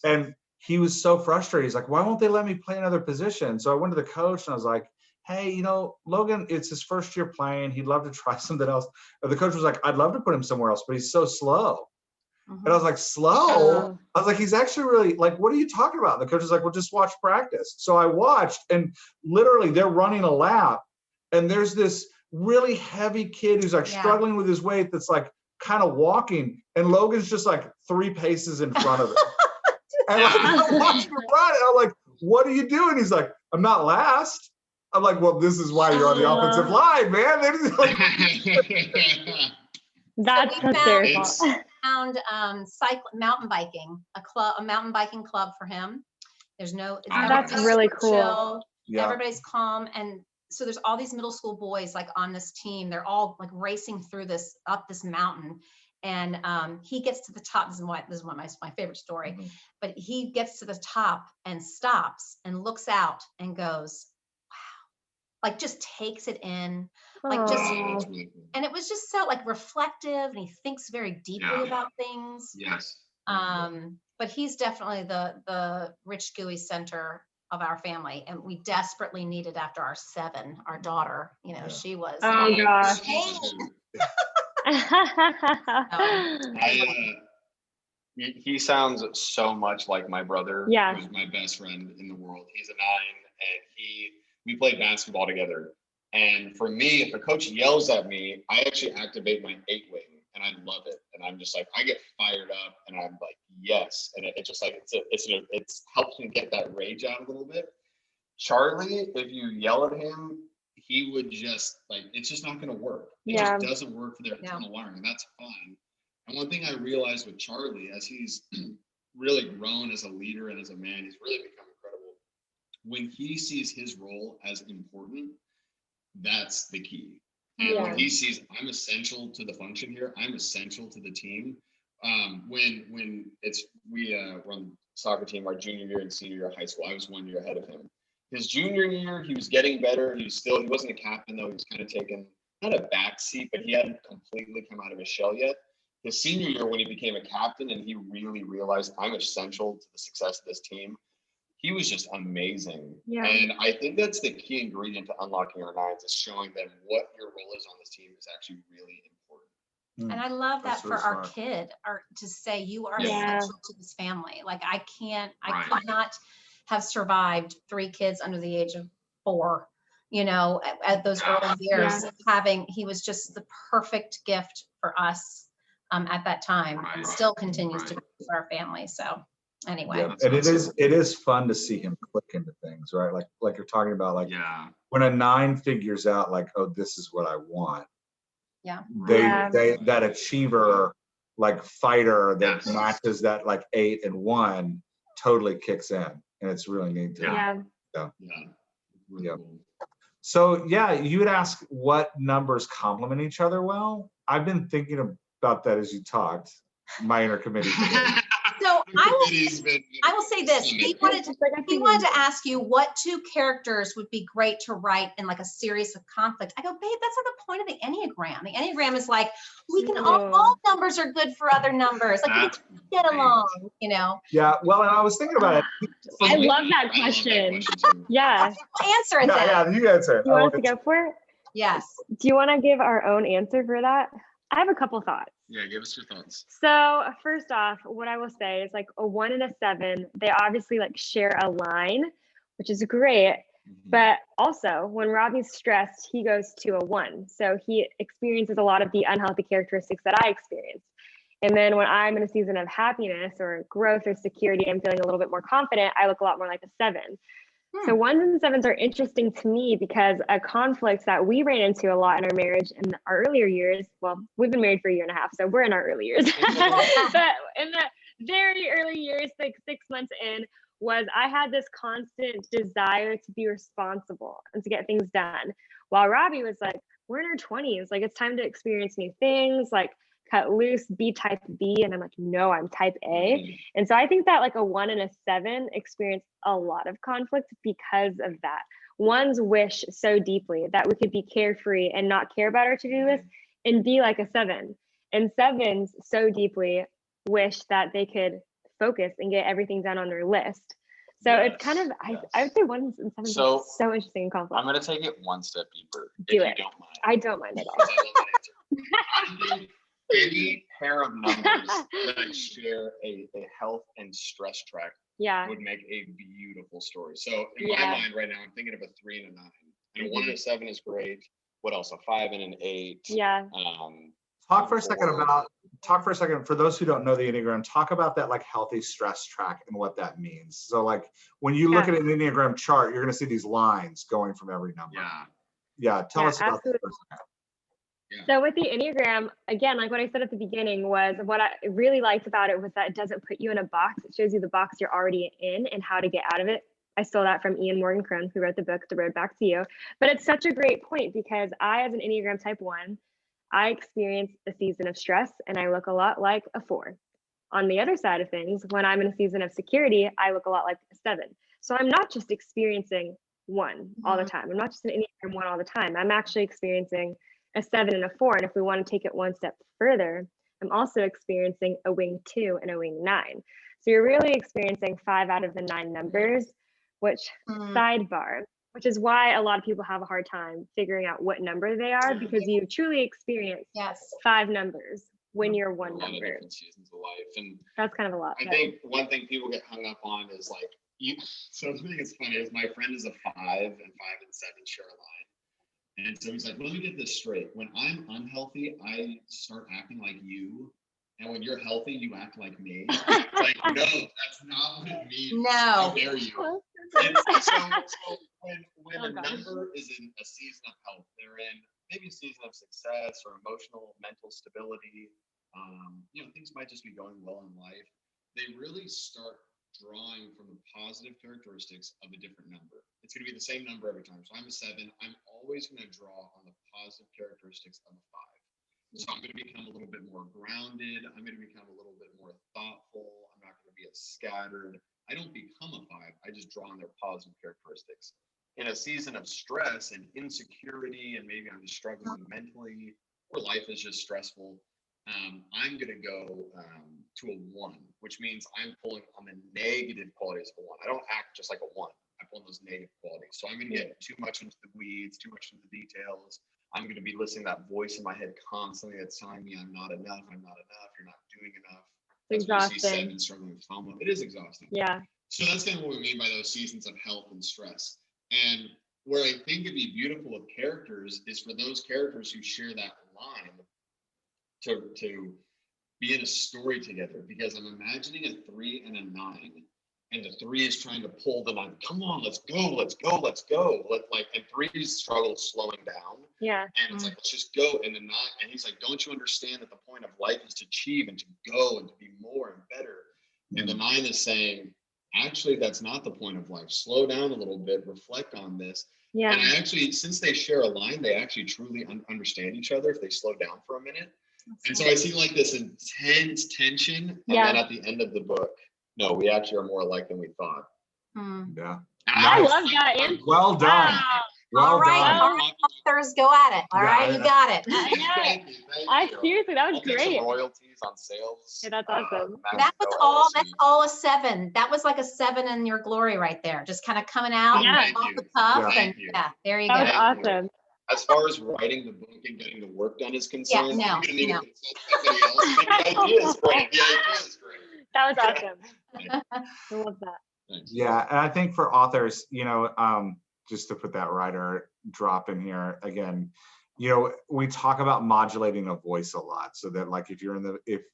And he was so frustrated. He's like, why won't they let me play another position? So I went to the coach and I was like, hey, you know, Logan, it's his first year playing. He'd love to try something else. And the coach was like, I'd love to put him somewhere else, but he's so slow. And I was like, slow? I was like, he's actually really, like, what are you talking about? And the coach was like, well, just watch practice. So I watched, and literally they're running a lap, and there's this really heavy kid who's like struggling with his weight that's like kind of walking, and Logan's just like 3 paces in front of him. And I'm watching him run, and I'm like, what are you doing? He's like, I'm not last. I'm like, well, this is why you're on the offensive line, man. That's we hysterical. found mountain biking, a mountain biking club for him. There's no, That's really cool. Chill, Yeah. everybody's calm. And so there's all these middle school boys like on this team. They're all like racing through up this mountain. And he gets to the top. This is one of my favorite story. Mhm. But he gets to the top and stops and looks out and goes, wow. Like just takes it in. Like just, Aw. and it was just so like reflective, and he thinks very deeply about things. Yes. But he's definitely the rich gooey center of our family, and we desperately needed after our daughter, she was Oh gosh. He sounds so much like my brother, Yeah. who's my best friend in the world. He's a 9, and we played basketball together. And for me, if a coach yells at me, I actually activate my 8 wing, and I love it. And I'm just like, I get fired up, and I'm like, yes. And it's just like it's helps me get that rage out a little bit. Charlie, if you yell at him, he would just like, it's just not going to work. It just doesn't work for their internal wiring, and that's fine. And one thing I realized with Charlie, as he's really grown as a leader and as a man, he's really become incredible. When he sees his role as important, that's the key. And when he sees I'm essential to the function here, I'm essential to the team. When we run soccer team our junior year and senior year of high school, I was 1 year ahead of him. His junior year, he was getting better. He wasn't a captain though. He was kind of taking not a back seat, but he hadn't completely come out of his shell yet. His senior year, when he became a captain and he really realized I'm essential to the success of this team, he was just amazing. Yeah. And I think that's the key ingredient to unlocking our 9s, is showing them what your role is on this team is actually really important. And I love that for our kid, to say you are essential to this family. Like I could not have survived 3 kids under the age of 4, at those early years. He was just the perfect gift for us at that time, and still continues to be for our family. So anyway. Yeah. And it is fun to see him click into things, right? Like you're talking about, like when a 9 figures out, like, oh, this is what I want. Yeah. They that achiever, like fighter that matches that like 8 and 1 totally kicks in, and it's really neat. Yeah. So you would ask what numbers complement each other well. I've been thinking about that as you talked. My inner committee. So I will say this. He wanted to ask you what 2 characters would be great to write in like a series of conflict. I go, babe, that's not the point of the Enneagram. The Enneagram is like, we can all numbers are good for other numbers. Like we can get along, Yeah. Well, and I was thinking about it. I love that question. Yeah. Answer it. Yeah, you answer it. You want us to go for it? Yes. Do you want to give our own answer for that? I have a couple thoughts. Yeah, give us your thoughts. So first off, what I will say is like a 1 and a 7, they obviously like share a line, which is great. But also when Robbie's stressed, he goes to a 1. So he experiences a lot of the unhealthy characteristics that I experienced. And then when I'm in a season of happiness or growth or security, I'm feeling a little bit more confident, I look a lot more like a 7. So 1s and 7s are interesting to me because a conflict that we ran into a lot in our marriage in our earlier years, well, we've been married for 1.5 years, so we're in our early years. But in the very early years, like 6 months in, was I had this constant desire to be responsible and to get things done. While Robbie was like, we're in our 20s, like it's time to experience new things, like cut loose, be type B. And I'm like, no, I'm type A. And so I think that like a 1 and a 7 experience a lot of conflict because of that. 1s wish so deeply that we could be carefree and not care about our to-do list and be like a 7. And 7s so deeply wish that they could focus and get everything done on their list. So it's kind of, I would say 1s and 7s are so interesting in conflict. I'm going to take it one step deeper. Do it. You don't mind. I don't mind at all. Any pair of numbers that share a health and stress track would make a beautiful story. So in my mind right now, I'm thinking of a 3 and a 9. And a 1 and a 7 is great. What else? A 5 and an 8. Yeah. Talk for a second for those who don't know the Enneagram, talk about that like healthy stress track and what that means. So like when you look at an Enneagram chart, you're going to see these lines going from every number. Tell us about that for a second. So with the Enneagram, again, like what I said at the beginning was what I really liked about it was that it doesn't put you in a box. It shows you the box you're already in and how to get out of it. I stole that from Morgan Crone, who wrote the book, The Road Back to You. But it's such a great point because I, as an Enneagram type 1, I experience a season of stress and I look a lot like a 4. On the other side of things, when I'm in a season of security, I look a lot like a 7. So I'm not just experiencing 1 all the time. I'm not just an Enneagram 1 all the time. I'm actually experiencing a 7 and a 4. And if we want to take it one step further, I'm also experiencing a wing 2 and a wing 9. So you're really experiencing 5 out of the 9 numbers, which sidebar, which is why a lot of people have a hard time figuring out what number they are, because you truly experience 5 numbers when you're one number. Different seasons of life, and that's kind of a lot. I think one thing people get hung up on is like so the thing that's funny is my friend is a 5, and 5 and 7 share a line, and so he's like, let me get this straight. When I'm unhealthy, I start acting like you, and when you're healthy, you act like me. It's like, no, that's not what it means. No. How dare you? So when a number is in a season of health, they're in maybe a season of success or emotional, mental stability. Things might just be going well in life. They really start drawing from the positive characteristics of a different number. It's going to be the same number every time. So I'm a 7. I'm always going to draw on the positive characteristics of a 5. So I'm going to become a little bit more grounded. I'm going to become a little bit more thoughtful. I'm not going to be as scattered. I don't become a 5. I just draw on their positive characteristics. In a season of stress and insecurity, and maybe I'm just struggling mentally, or life is just stressful, I'm going to go to a 1, which means I'm pulling on the negative qualities of a 1. I don't act just like a 1. I pull on those negative qualities. So I'm going to get too much into the weeds, too much into the details. I'm going to be listening to that voice in my head constantly that's telling me I'm not enough, you're not doing enough. It's that's exhausting. 7 struggling with FOMO. It is exhausting. Yeah. So that's kind of what we mean by those seasons of health and stress. And where I think it'd be beautiful with characters is for those characters who share that line to be in a story together, because I'm imagining a 3 and a 9, and the 3 is trying to pull the 9. Come on, let's go. And 3 struggles slowing down. Yeah. And it's like, let's just go. And the 9, and he's like, don't you understand that the point of life is to achieve and to go and to be more and better? And the 9 is saying, actually, that's not the point of life. Slow down a little bit, reflect on this. Yeah. And I actually, since they share a line, they actually truly understand each other if they slow down for a minute. And so I see like this intense tension, and then at the end of the book, no, we actually are more alike than we thought. Yeah. I love that answer. Well done. Wow. Well All right, done. all right, authors, go at it. All right, you got it. Thank you. Seriously, that was I'll take great. some royalties on sales. Yeah, that's awesome. That was that's all a 7. That was like a 7 in your glory right there. Just kind of coming out off the cuff. Thank And you. there you go. That was awesome. As far as writing the book and getting the work done is concerned, no. I'm gonna need to consult somebody else. But the idea is great. The idea is great. That was awesome. I love that. Thanks. Yeah, and I think for authors, just to put that writer drop in here again, we talk about modulating a voice a lot, so that like if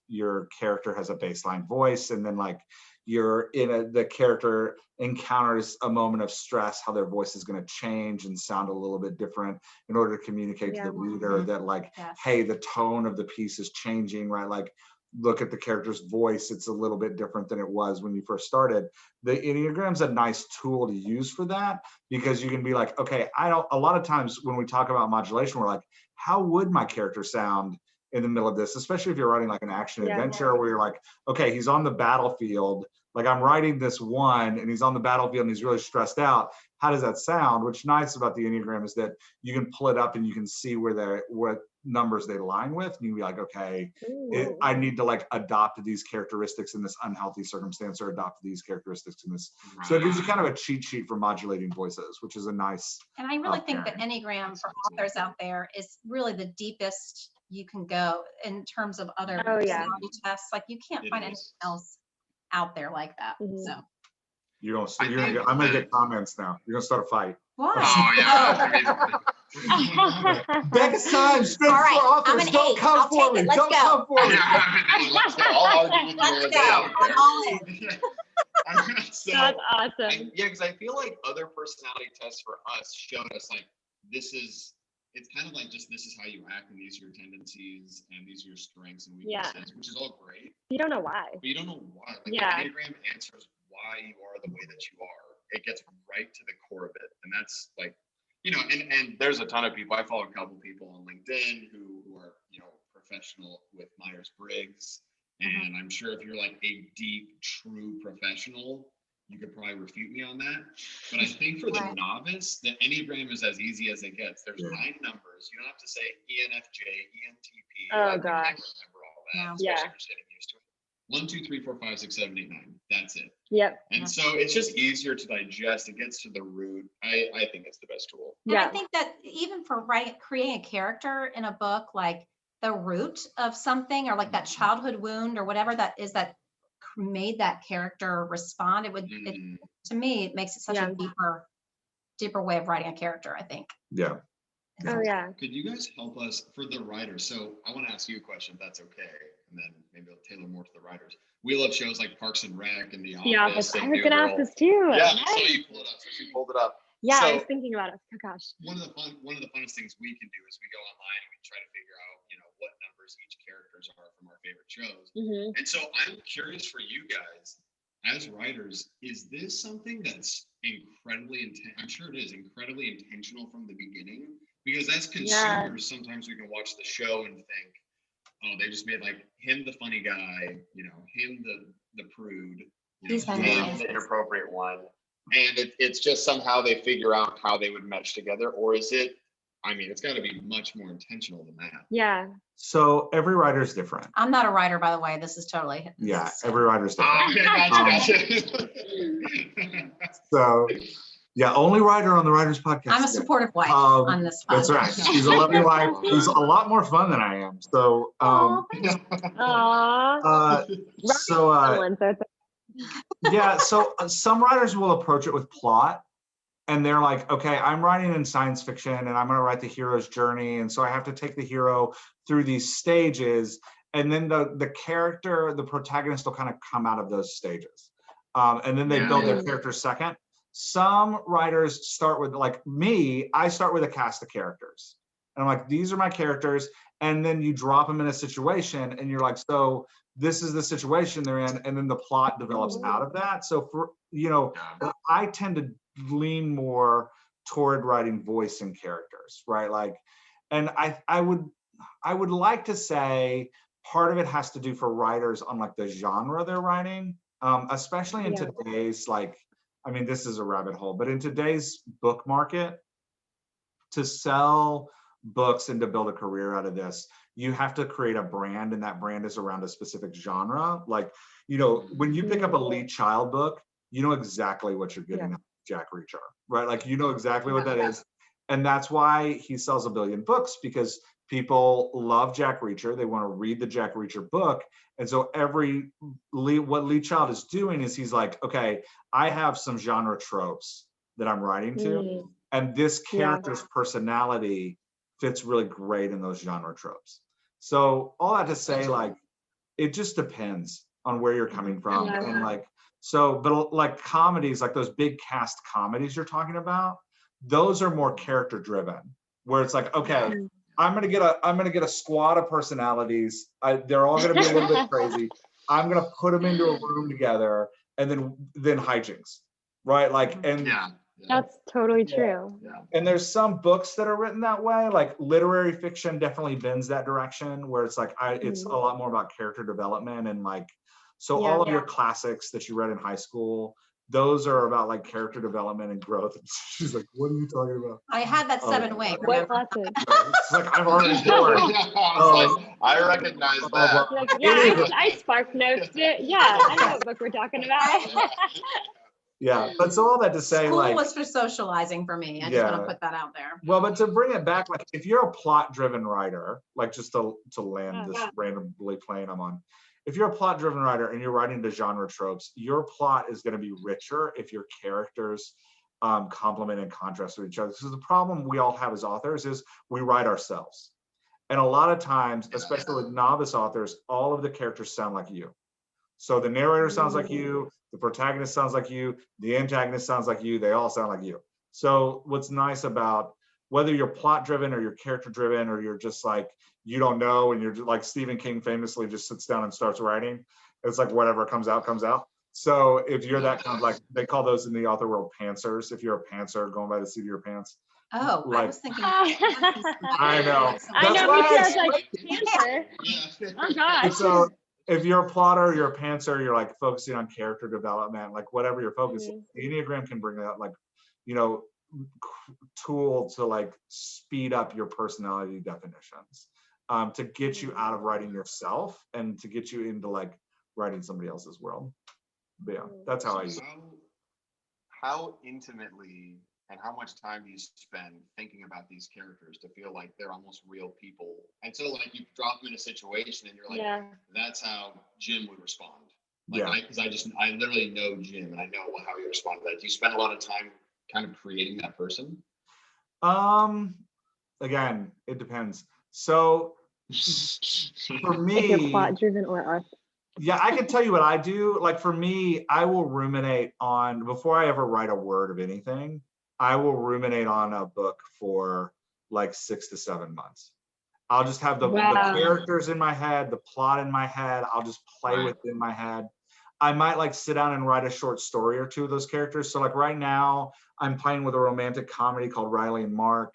your character has a baseline voice, and then like the character encounters a moment of stress, how their voice is going to change and sound a little bit different in order to communicate to the reader that like, hey, the tone of the piece is changing, right? Like, look at the character's voice, it's a little bit different than it was when you first started. The Enneagram's a nice tool to use for that, because you can be like, okay, a lot of times when we talk about modulation, we're like, how would my character sound in the middle of this, especially if you're writing like an action adventure where you're like, okay, he's on the battlefield, like I'm writing this 1 and he's on the battlefield and he's really stressed out. How does that sound? What's nice about the Enneagram is that you can pull it up and you can see what numbers they align with, and you can be like, okay, I need to like adopt these characteristics in this unhealthy circumstance, or adopt these characteristics in this. So it gives you kind of a cheat sheet for modulating voices, which is a nice. And I really think that Enneagram for authors out there is really the deepest you can go in terms of other personality tests. Like you can't find anything else out there like that. So I'm gonna get comments now. You're gonna start a fight. Why? Oh yeah. Becca's time. Strength All right, for authors. I'm an Don't 8. come I'll for take me. it. Let's Don't go. come for me. I'll argue with you all Let's day. go. I'm all in. So, That's awesome. because I feel like other personality tests for us showed us like this is it's kind of like just this is how you act, and these are your tendencies, and these are your strengths and Yeah. weaknesses, which is all great. You don't know why. But you don't know why. Like Yeah. the Enneagram answers why you are the way that you are. It gets right to the core of it. And that's like, you know, and there's a ton of people. I follow a couple people on LinkedIn who are, you know, professional with Myers-Briggs. And I'm sure if you're like a deep, true professional, you could probably refute me on that. But I think for the novice, the Enneagram is as easy as it gets. There's 9 numbers. You don't have to say ENFJ, ENTP. Oh, like, gosh. You can't remember all that, Yeah. especially if you're getting used to it. 1, 2, 3, 4, 5, 6, 7, 8, 9. That's it. Yep. And so it's just easier to digest. It gets to the root. I think it's the best tool. And I Yeah. think that even for creating a character in a book, like the root of something, or like that childhood wound or whatever that is that made that character respond, it would, to me, it makes it such a deeper way of writing a character, I think. Yeah. Oh, yeah. Could you guys help us for the writers? So I want to ask you a question, if that's okay, and then maybe I'll tailor more to the writers. We love shows like Parks and Rec and The Office. The Office. I and was New going to ask Girl. this too. Yeah, Nice. so you pulled it up. So she pulled it up. Yeah, So, I was thinking about it. Oh gosh. One of the funnest things we can do is we go online and we try to figure out, you know, what numbers each characters are from our favorite shows. And so I'm curious for you guys, as writers, is this something that's incredibly I'm sure it is incredibly intentional from the beginning? Because as consumers, sometimes we can watch the show and think, oh, they just made like him the funny guy, you know, him the prude, you know, him the inappropriate one. And it's just somehow they figure out how they would mesh together. Or is it, I mean, it's got to be much more intentional than that. Yeah. So every writer is different. I'm not a writer, by the way. This is totally. Every writer is different. Okay, gotcha. So, yeah, only writer on the Writers Podcast. I'm a supportive wife on this podcast. That's right. She's a lovely wife who's a lot more fun than I am. So, yeah, so some writers will approach it with plot, and they're like, okay, I'm writing in science fiction and I'm going to write the hero's journey, and so I have to take the hero through these stages, and then the character, the protagonist, will kind of come out of those stages, and then they build their character second. Some writers start with, like me, I start with a cast of characters, and I'm like, these are my characters, and then you drop them in a situation and you're like, so this is the situation they're in, and then the plot develops out of that. So for, you know, I tend to lean more toward writing voice and characters, right? Like, and I would like to say part of it has to do for writers on like the genre they're writing, especially in today's, like, I mean, this is a rabbit hole, but in today's book market, to sell books and to build a career out of this, you have to create a brand, and that brand is around a specific genre. Like, you know, when you pick up a Lee Child book, you know exactly what you're getting out of Jack Reacher, right? Like, you know exactly what that is. And that's why he sells 1 billion books, because people love Jack Reacher. They want to read the Jack Reacher book. And so what Lee Child is doing is he's like, okay, I have some genre tropes that I'm writing to, and this character's personality fits really great in those genre tropes. So all that to say, like, it just depends on where you're coming from. And like, so, but like comedies, like those big cast comedies you're talking about, those are more character driven, where it's like, okay, I'm gonna get a squad of personalities. They're all gonna be a little bit crazy. I'm gonna put them into a room together, and then hijinks, right? Like, and that's totally true. And there's some books that are written that way. Like literary fiction definitely bends that direction, where it's like it's a lot more about character development, and like, so all of your classics that you read in high school, those are about like character development and growth. She's like, what are you talking about? I had that 7 week. What classic? It's like, I've already told. I recognize that. Like, I spark notes it. Yeah, I know what book we're talking about. Yeah, but so all that to say, School like, was for socializing for me. I just want to put that out there. Well, but to bring it back, like if you're a plot-driven writer, like just to land this randomly plane I'm on, if you're a plot-driven writer and you're writing the genre tropes, your plot is going to be richer if your characters complement and contrast with each other. So the problem we all have as authors is we write ourselves, and a lot of times, especially with novice authors, all of the characters sound like you. So the narrator sounds like you, the protagonist sounds like you, the antagonist sounds like you, they all sound like you. So what's nice about whether you're plot driven or you're character driven, or you're just like, you don't know, and you're just, like Stephen King famously just sits down and starts writing. It's like whatever comes out, comes out. So if you're that kind of, like, they call those in the author world pantsers. If you're a pantser, going by the seat of your pants. Oh, I Like, was thinking. I know. I That's know, why me too. I I was like, cancer. Oh gosh. So if you're a plotter, you're a pantser, you're like focusing on character development, like whatever your focus is, the Enneagram can bring that, like, you know, tool to like speed up your personality definitions, to get you out of writing yourself and to get you into like writing somebody else's world. But yeah, that's how I use it. How intimately and how much time do you spend thinking about these characters to feel like they're almost real people? And so like you drop them in a situation and you're like, that's how Jim would respond. Like, because I literally know Jim and I know how he responds to that. Do you spend a lot of time kind of creating that person? Again, it depends. So for me, if you're plot driven or art. Yeah, I can tell you what I do. Like for me, I will ruminate on, before I ever write a word of anything, I will ruminate on a book for like 6 to 7 months. I'll just have the characters in my head, the plot in my head. I'll just play with it in my head. I might like sit down and write a short story or two of those characters. So like right now, I'm playing with a romantic comedy called Riley and Mark.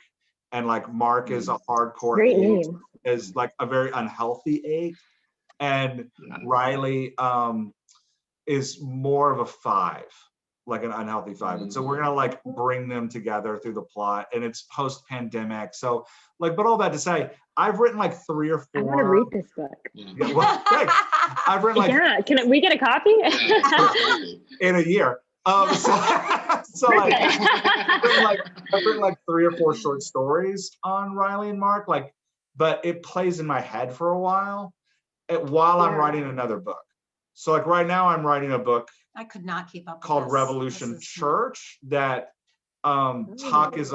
And like Mark is a hardcore Great 8, name. is like a very unhealthy 8. And Riley is more of a 5, like an unhealthy 5. And so we're gonna like bring them together through the plot, and it's post-pandemic. So like, but all that to say, I've written like 3 or 4. I want to read this book. Yeah, well, thanks. I've written like, can we get a copy? in a year. So like, I've written like 3 or 4 short stories on Riley and Mark, like, but it plays in my head for a while while I'm writing another book. So like right now I'm writing a book I could not keep up with called this. Revolution Church that Tuck is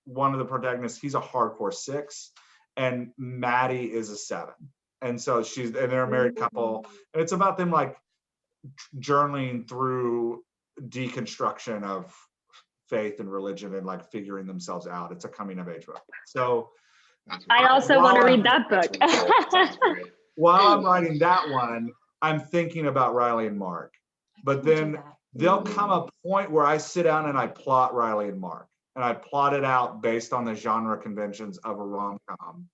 one of the protagonists. He's a hardcore 6 and Maddie is a 7. And so they're a married couple, and it's about them like journeying through deconstruction of faith and religion and like figuring themselves out. It's a coming of age book. So I also want to read that book. While I'm writing that one, I'm thinking about Riley and Mark. But then there'll come a point where I sit down and I plot Riley and Mark. And I plot it out based on the genre conventions of a rom-com.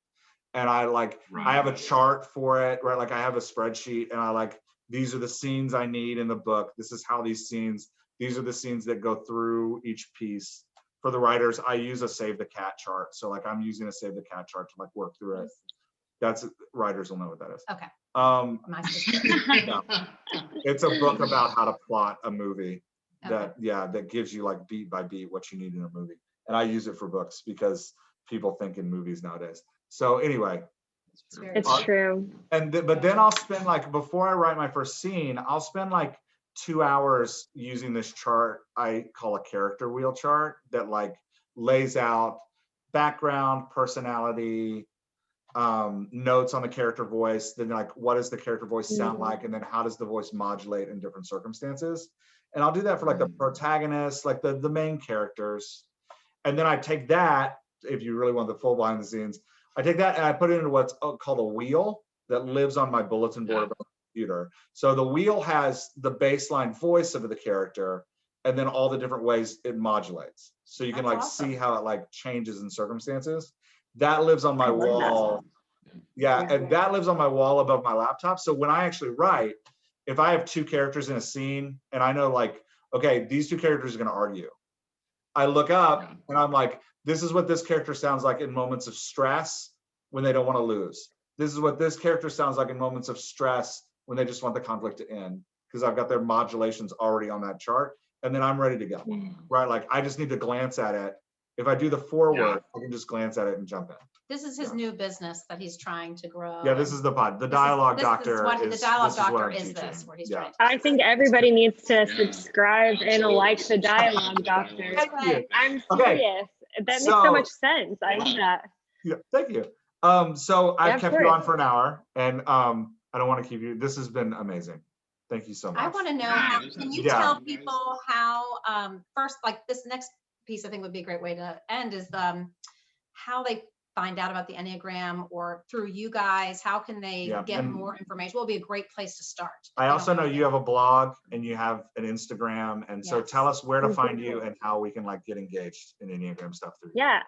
And I like, I have a chart for it, right? Like I have a spreadsheet and I like, these are the scenes I need in the book. This is how these are the scenes that go through each piece. For the writers, I use a Save the Cat chart. So like I'm using a Save the Cat chart to like work through it. That's, writers will know what that is. Okay. No. It's a book about how to plot a movie that gives you like beat by beat what you need in a movie. And I use it for books because people think in movies nowadays. So anyway, it's true. And but then I'll spend like, before I write my first scene, I'll spend like 2 hours using this chart I call a character wheel chart that like lays out background, personality, notes on the character voice, then like what does the character voice sound like, and then how does the voice modulate in different circumstances. And I'll do that for like the protagonist, like the main characters. And then I take that, if you really want the full behind the scenes, I take that and I put it into what's called a wheel that lives on my bulletin board of my computer. So the wheel has the baseline voice of the character and then all the different ways it modulates. So you can like see how it like changes in circumstances. That lives on my wall. And that lives on my wall above my laptop. So when I actually write, if I have 2 characters in a scene and I know like, okay, these 2 characters are going to argue, I look up and I'm like, this is what this character sounds like in moments of stress when they don't want to lose. This is what this character sounds like in moments of stress when they just want the conflict to end, because I've got their modulations already on that chart. And then I'm ready to go, right? Like I just need to glance at it. If I do the foreword, I can just glance at it and jump in. This is his new business that he's trying to grow. Yeah, this is the pod. The Dialogue Doctor is this, where he's trying. I think everybody needs to subscribe and like the Dialogue Doctor. I'm serious. That makes so much sense. I love that. Yeah, thank you. So I've kept you on for an hour, and I don't want to keep you. This has been amazing. Thank you so much. I want to know how, can you tell people how, first, like this next piece I think would be a great way to end is how they find out about the Enneagram, or through you guys, how can they get more information? What would be a great place to start? I also know you have a blog and you have an Instagram. And so tell us where to find you and how we can like get engaged in Enneagram stuff through you. Yeah,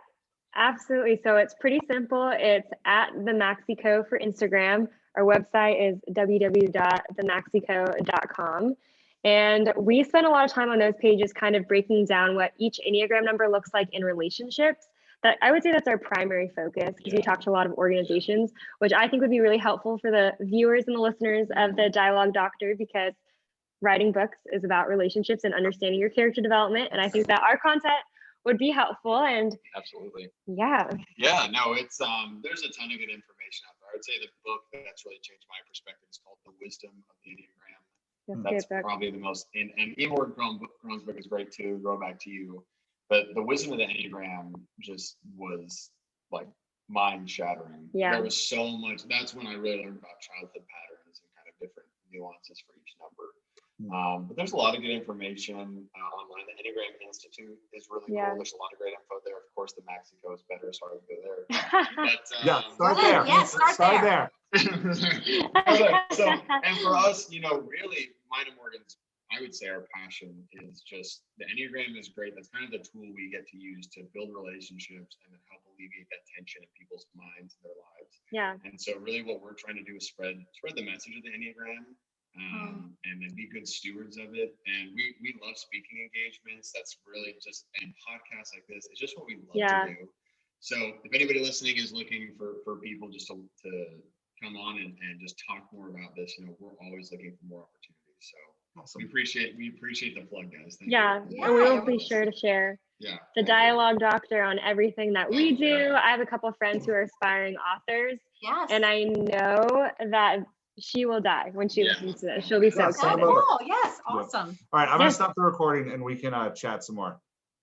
absolutely. So it's pretty simple. It's at the Maxey Co for Instagram. Our website is www.themaxeyco.com. And we spend a lot of time on those pages kind of breaking down what each Enneagram number looks like in relationships. That I would say that's our primary focus, because we talk to a lot of organizations, which I think would be really helpful for the viewers and the listeners of the Dialogue Doctor, because writing books is about relationships and understanding your character development. And I think that our content would be helpful. And absolutely. Yeah, no, it's there's a ton of good information out there. I would say the book that's really changed my perspective is called The Wisdom of the Enneagram. That's probably the most, and even Morgan Crone's book is great too, Grow Back to You. But The Wisdom of the Enneagram just was like mind shattering. Yeah. There was so much. That's when I really learned about childhood patterns and kind of different nuances for each number. But there's a lot of good information online. The Enneagram Institute is really cool. There's a lot of great info there. Of course, the Maxey Co is better, so I would go there. But, start there. Yes, start there. So, and for us, really, mine and Morgan's, I would say our passion is just the Enneagram is great. That's kind of the tool we get to use to build relationships and help alleviate that tension in people's minds and their lives. Yeah. And so really what we're trying to do is spread the message of the Enneagram and then be good stewards of it. And we love speaking engagements. That's really just, and podcasts like this, it's just what we love to do. So if anybody listening is looking for people just to come on and just talk more about this, we're always looking for more opportunities. So awesome. We appreciate the plug, guys. Thank you. And we'll be sure to share the Dialogue Doctor on everything that we do. I have a couple of friends who are aspiring authors. Yes. And I know that she will die when she listens to this. She'll be so excited. Cool. Yes, awesome. All right, I'm gonna stop the recording and we can chat some more.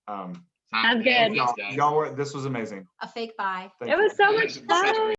Sounds good. Y'all were, this was amazing. A fake bye. It was so much fun.